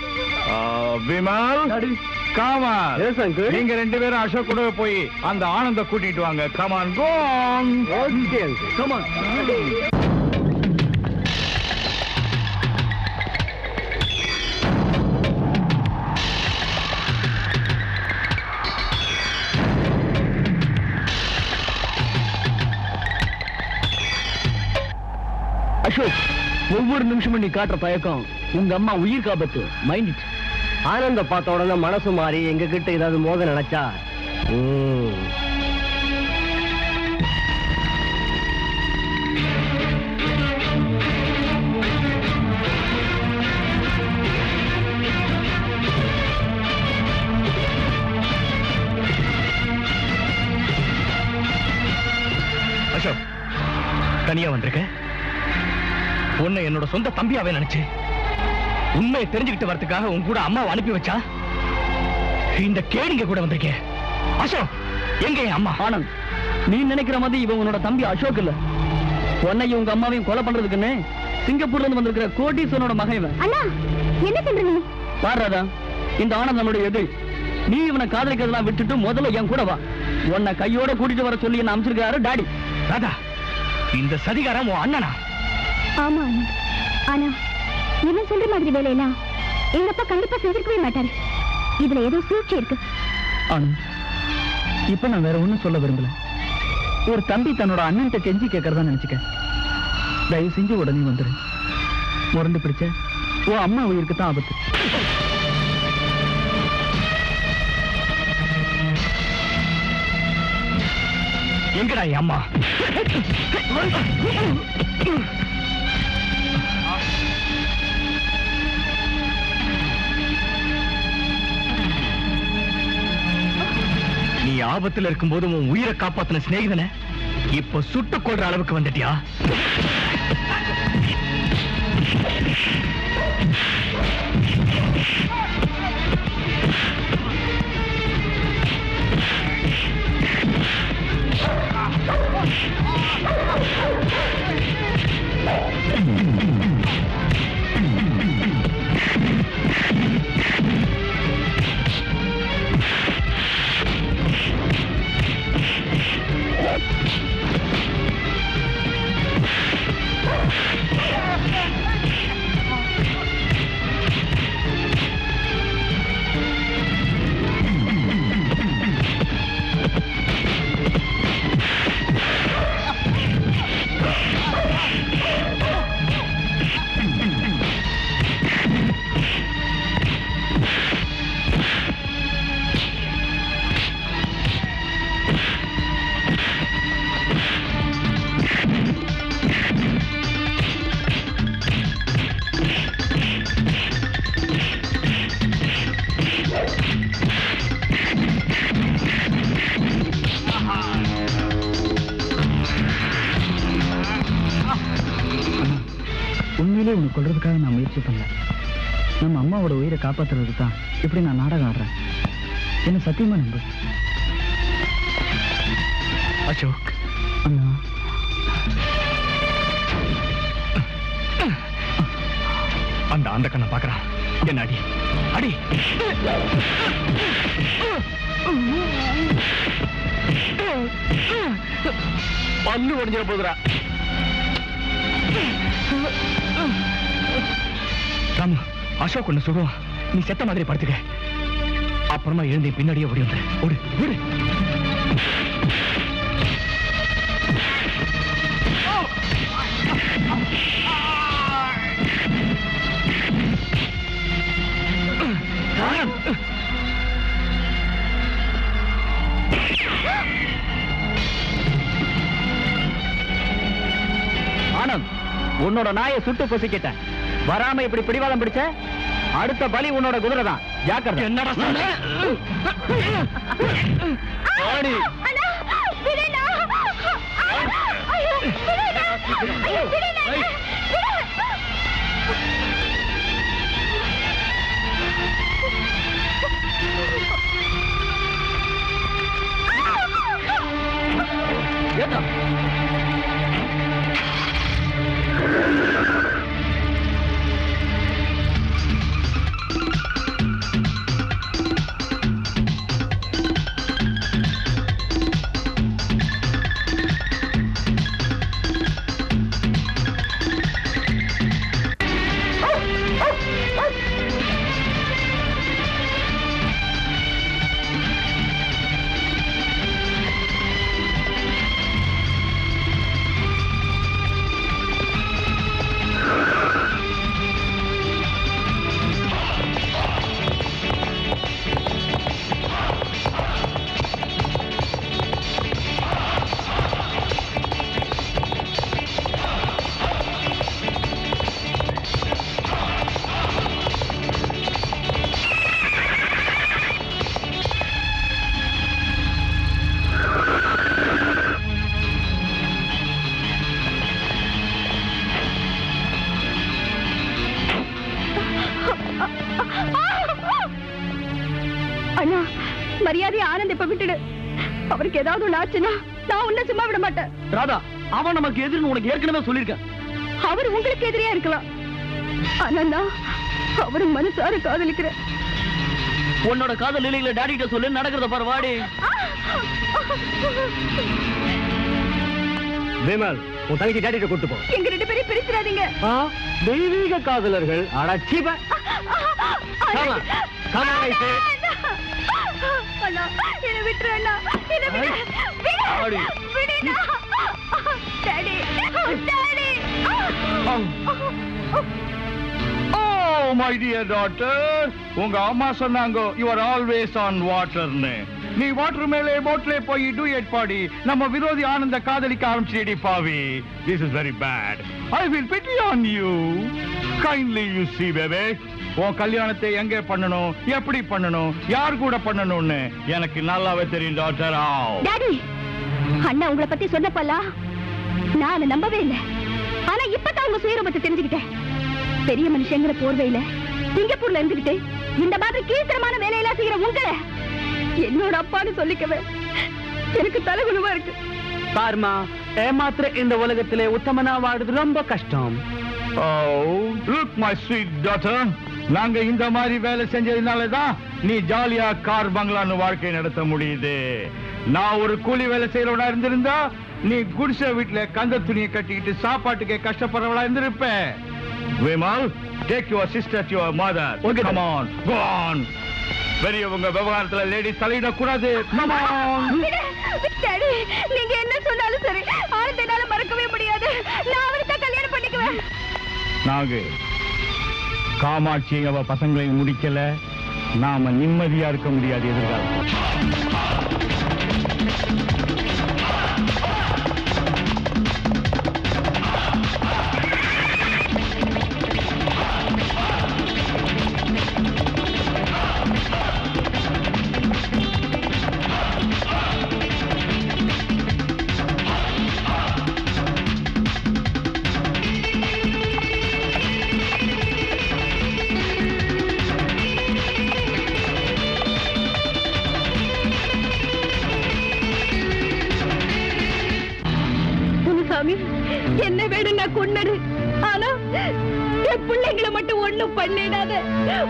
Vimal, காமால், Yes, uncle. நீங்க 2 பேரும் அசோக் கூட போய் அந்த ஆனந்த கூட்டிட்டு வாங்க. Come on, go on. Okay, uncle. Come on. Ashok, ஒவ்வொரு நிமிஷமும் நீ காட்டுற தயக்கம் உங்க அம்மா உயிர் காபத்து. Mind it. ஆனந்த பார்த்த உடனே மனசு மாறி எங்க கிட்ட ஏதாவது மோத நினைச்சா அசோக், தனியா வந்திருக்க? உன்னை என்னோட சொந்த தம்பியாவே நினைச்சு உண்மையை தெரிஞ்சுக்கிட்டு வரதுக்காக உன் கூட அம்மாவை அனுப்பி வச்சா இந்த கேடிங்க கூட வந்திருக்கேன். அசோக், எங்க என் அம்மா? ஆனந்த், நீ நினைக்கிற மாதிரி இவன் உன்னோட தம்பி அசோக் இல்ல. உன்னையும் உங்க அம்மாவையும் கொலை பண்றதுக்குன்னு சிங்கப்பூர்ல இருந்து வந்திருக்கிற கோட்டீஸ்வரனோட மகன் இவன். அண்ணா, என்ன சொல்றீங்க? பாருடா, இந்த ஆனந்த் நம்மளுடைய எதிரி. நீ இவனை காதலிக்கிறதெல்லாம் விட்டுட்டு முதல்ல என் கூட வா. உன்னை கையோட கூட்டிட்டு வர சொல்லி என்ன அமைச்சிருக்காரு டாடி. ராதா, இந்த சதிகாரம் உன் அண்ணனா? ஆமா அண்ணா. ஆனா இவன் சொல்ற மாதிரி வேலையெல்லாம் எங்க அப்பா கண்டிப்பா செஞ்சிருக்கவே மாட்டாரு. இதுல ஏதோ சூழ்ச்சி இருக்கு. ஆனந்த், இப்ப நான் வேற ஒண்ணும் சொல்ல விரும்பல. ஒரு தம்பி தன்னோட அண்ணன்ட்ட கெஞ்சி கேட்கறதா நினைச்சுக்க. தயவு செஞ்சு உடனே வந்துரு. முரண்டு பிடிச்ச ஓ அம்மா உயிருக்கு தான் ஆபத்து. எங்கடா என் அம்மா? நீ ஆபத்துல இருக்கும்போது உன் உயிரை காப்பாத்தின சிநேகிதனை இப்ப சுட்டுக் கொள்ற அளவுக்கு வந்துட்டியா? உண்மையிலே உன்னை கொல்றதுக்காக நான் முயற்சி பண்ணல. நம்ம அம்மாவோட உயிரை காப்பாத்துறதுக்கு தான் இப்படி நான் நாடகம் ஆடுறேன். என்ன சத்தியமா நம்பு. அசோக், அண்ணா அந்த அந்த கண்ணை பாக்குறான். என்ன அடி அடி. பல்லு உடைஞ்சிட போதுரா. ராமு, அசோக் ஒண்ணு சொல்லுவான். நீ செத்த மாதிரி படுத்துக்க. அப்புறமா எழுந்தி பின்னாடியே ஓடி வந்து ஓடு ஓடு. ஆனந்த், உன்னோட நாயை சுட்டு பொசிக்கிட்டேன். வராம இப்படி பிடிவாதம் பிடிச்ச அடுத்த பலி உன்னோட குதிரை தான். ஜாக்கிரதை. என்னடா சொன்ன? ஓடி. ஏதா அண்ணா, மரியாதை ஆனந்த் இப்ப விட்டுடு. அவருக்கு ஏதாவது ஒண்ணு ஆச்சுன்னா நான் உன்னை சும்மா விட மாட்டேன். ராதா, அவன் நமக்கு எதிர்னு உனக்கு ஏற்கனவே சொல்லியிருக்கேன். அவர் உங்களுக்கு எதிரியா இருக்கலாம். ஆனா நான் அவரு மனசார காதலிக்கிறேன். உன்னோட காதல் இல்லைங்களா டாடி கிட்ட சொல்லு. நடக்கிறத பாரு. வாடி விமல், உன் தங்கச்சி டாடி கிட்ட கூட்டு போ. எங்க ரெண்டு பேரையும் பிரிச்சிடாதீங்க. தெய்வீக காதலர்கள். அடச்சிப அண்ணா, என்னை விட்டுரு அண்ணா. என்னை விடு. விடு. விடுண்ணா. Daddy, daddy. Oh, my dear daughter, உங்க அம்மா சொன்னாங்க you are always on waterன்னு. நீ வாட்டர் மேலே போட்ல போய் டூயட் பாடி நம்ம விரோதி ஆனந்த காதலிக்க ஆரம்பிச்சிடி பாவி. This is very bad. I will pity on you. Kindly you see, baby. உன் கல்யாணத்தை எங்க பண்ணணும், எப்படி பண்ணணும், யார் கூட பண்ணணும்னு எனக்கு நல்லாவே தெரியும் டாக்டர். டாடி, அண்ணா உங்களை பத்தி சொன்னப்பல்லா நான் நம்பவே இல்லை. ஆனா இப்பதான் உங்க சுயரூபத்தை தெரிஞ்சுக்கிட்டேன். பெரிய மனுஷங்கிற போர்வையில சிங்கப்பூர்ல இருந்துகிட்டு இந்த மாதிரி கீழ்த்தரமான வேலையெல்லாம் செய்யற உங்களை என்னோட அப்பான்னு சொல்லிக்கவே எனக்கு தலைகுலுவா இருக்கு. பாருமா, ஏமாத்திர இந்த உலகத்திலே உத்தமனா வாடுறது ரொம்ப கஷ்டம். Oh, look my sweet daughter. நாங்க இந்த மாதிரி வேலை செஞ்சதுனாலதான் நீ ஜாலியா கார் பங்களான்னு வாழ்க்கை நடத்த முடியுது. நான் ஒரு கூலி வேலை செய்யறவனா இருந்திருந்தா நீ குடிசை வீட்டுல கந்த துணியை கட்டிக்கிட்டு சாப்பாட்டுக்கே கஷ்டப்படுறவளா இருந்திருப்ப. Vimal, take your sister to your mother. Okay, come on, go on. பெரியவங்க விவகாரத்துல லேடிஸ் தலையிட கூடாது. Come on. டாடி, நீங்க என்ன சொன்னாலும் சரி, ஆனந்தனால மறக்கவே முடியாது. நான் அவரை தான் கல்யாணம் பண்ணிக்குவேன். நாகு, காமாட்சி அவ பசங்களை முடிக்கல, நாம நிம்மதியா இருக்க முடியாது எதிர்காலம். என்ன வேணும் நான் கொன்னது, ஆனா என் பிள்ளைங்களை மட்டும் ஒண்ணும் பண்ணிடாத.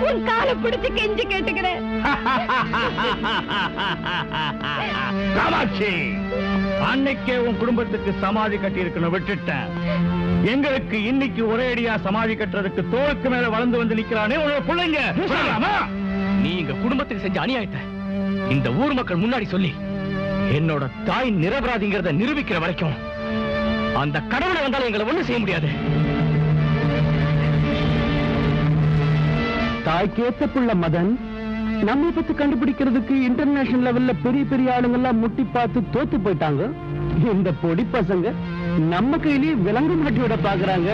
உன் காலை பிடிச்சு கெஞ்சி கேட்டுக்கிறேன். காமாட்சி, அன்னைக்கே உன் குடும்பத்துக்கு சமாதி கட்டி இருக்கணும், விட்டுட்டேன். எங்களுக்கு இன்னைக்கு ஒரே அடியா சமாதி கட்டுறதுக்கு தோளுக்கு மேல வளர்ந்து வந்து நிக்கிறானே உன்னோட பிள்ளைங்க. நீ எங்க குடும்பத்துக்கு செஞ்ச அநியாயத்தை இந்த ஊர் மக்கள் முன்னாடி சொல்லி என்னோட தாய் நிரபராதிங்கிறத நிரூபிக்கிற வரைக்கும் அந்த கடவுளை வந்தாலும் எங்களை ஒண்ணும் செய்ய முடியாது. தாய்க்கேத்த புள்ள மதன், நம்ம பத்தி கண்டுபிடிக்கிறதுக்கு இன்டர்நேஷனல் லெவல்ல பெரிய பெரிய ஆளுங்க எல்லாம் முட்டி பார்த்து தோத்து போயிட்டாங்க. இந்த பொடி பசங்க நம்ம கையிலேயே விலங்கு மாட்டியோட பாக்குறாங்க.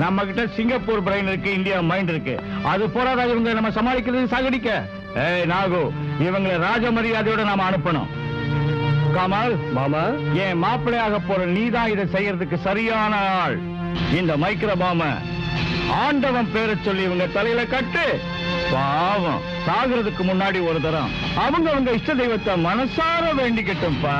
நம்ம கிட்ட சிங்கப்பூர் பிரைன் இருக்கு, இந்தியா மைண்ட் இருக்கு. அது போராத இவங்க நம்ம சமாளிக்கிறது சாகடிக்க. ஏய் நாகு, இவங்களை ராஜ மரியாதையோட நாம அனுப்பணும். கமல் மாமா, என் மாப்பிள்ளையாக போற நீதான் இதை செய்யறதுக்கு சரியான ஆள். இந்த மைக்ரோ பாம ஆண்டவன் பேரை சொல்லி இவங்க தலையில கட்டு. பாவம், சாகுறதுக்கு முன்னாடி ஒரு தரம் அவங்க இஷ்ட தெய்வத்தை மனசார வேண்டிக்கட்டும்பா.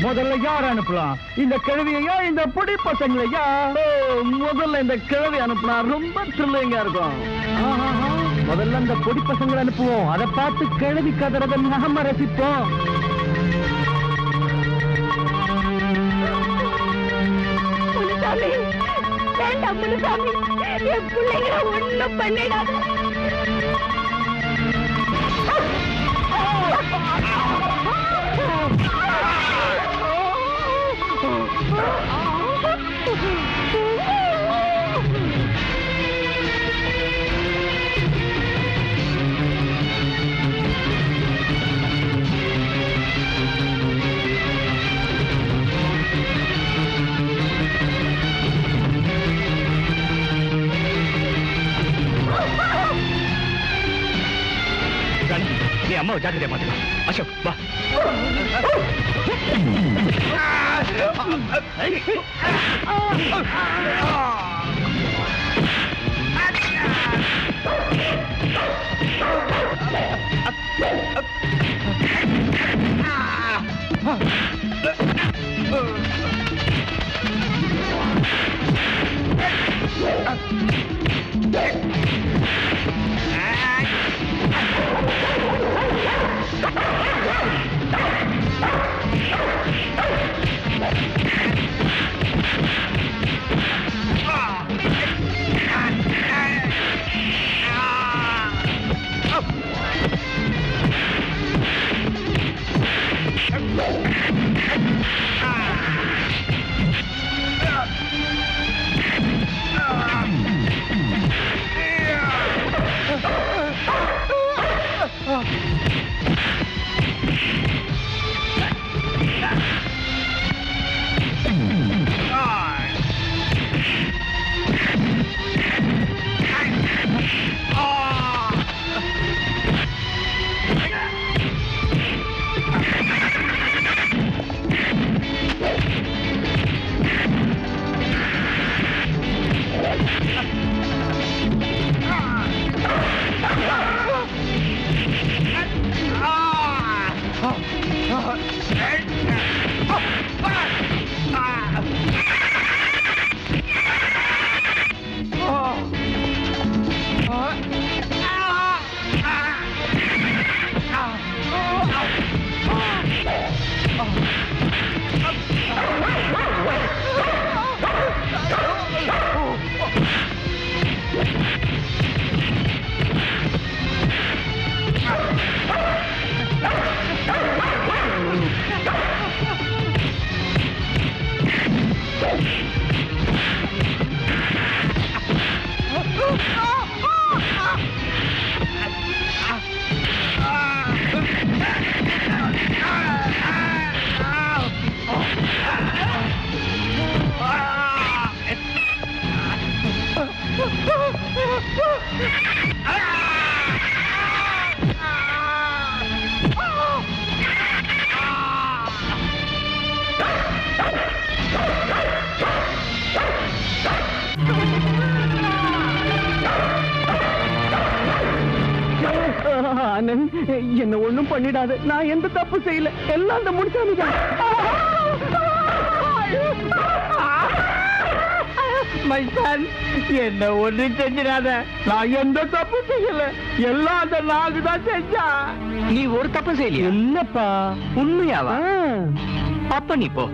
முதல்ல யார் அனுப்பலாம்? இந்த கிழவியா, இந்த பொடி பசங்களையா? முதல்ல இந்த கிழவி அனுப்புனா ரொம்ப த்ரில்லிங்கா இருக்கும். முதல்ல இந்த பொடி பசங்களை அனுப்புவோம், அதை பார்த்து கிழவி கதறதை நாம ரசிப்போம். முனுசாமி, வேண்டாம் முனுசாமி, என் பிள்ளைங்களை ஒண்ணும் பண்ணிடாத. நீ அம்மாவை ஜாக்கிரதையா பாத்துக்கலாம். அசோக் வா. ஆனந்த், என்ன ஒண்ணும் பண்ணிடாது. நான் எந்த தப்பு செய்யல. எல்லாம் அந்த முடிச்சாமிதான். மைசான், என்ன ஒண்ணு செஞ்சிடாத. நான் எந்த தப்பு செய்யல. எல்லாம் அந்த நாகு தான் செஞ்சா. நீ ஒரு தப்பு செய்யலையா? இல்லப்பா. உண்மையாவா? அப்ப நீ போ.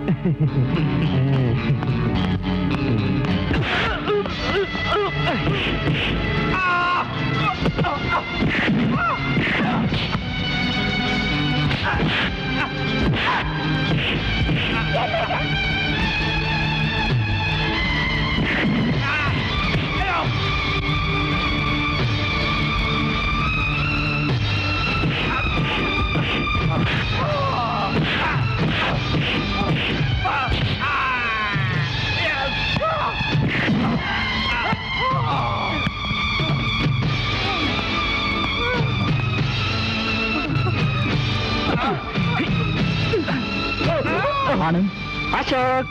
ஆனந்த், அசோக்,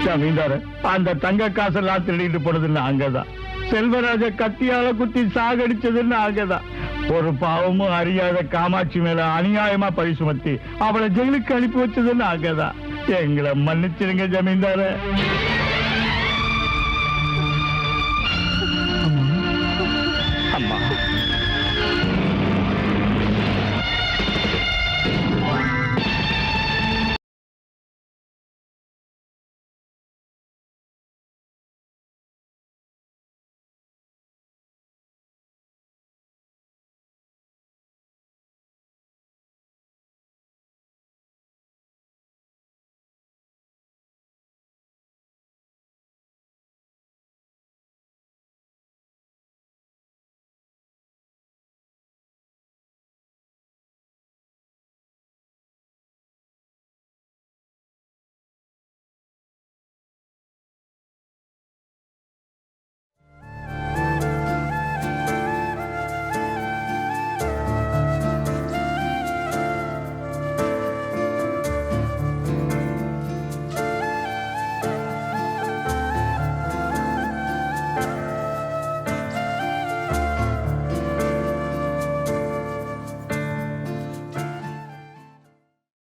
ஜமீன்தார, அந்த தங்க காசெல்லாம் திருடிட்டு போனதுன்னு அங்கதான். செல்வராஜ கத்தியால குத்தி சாகடிச்சதுன்னு அங்கதான். ஒரு பாவமும் அறியாத காமாட்சி மேல அநியாயமா பழி சுமத்தி அவளை ஜெயிலுக்கு அனுப்பி வச்சதுன்னு அங்கதான். எங்களை மன்னிச்சிருங்க ஜமீன்தார.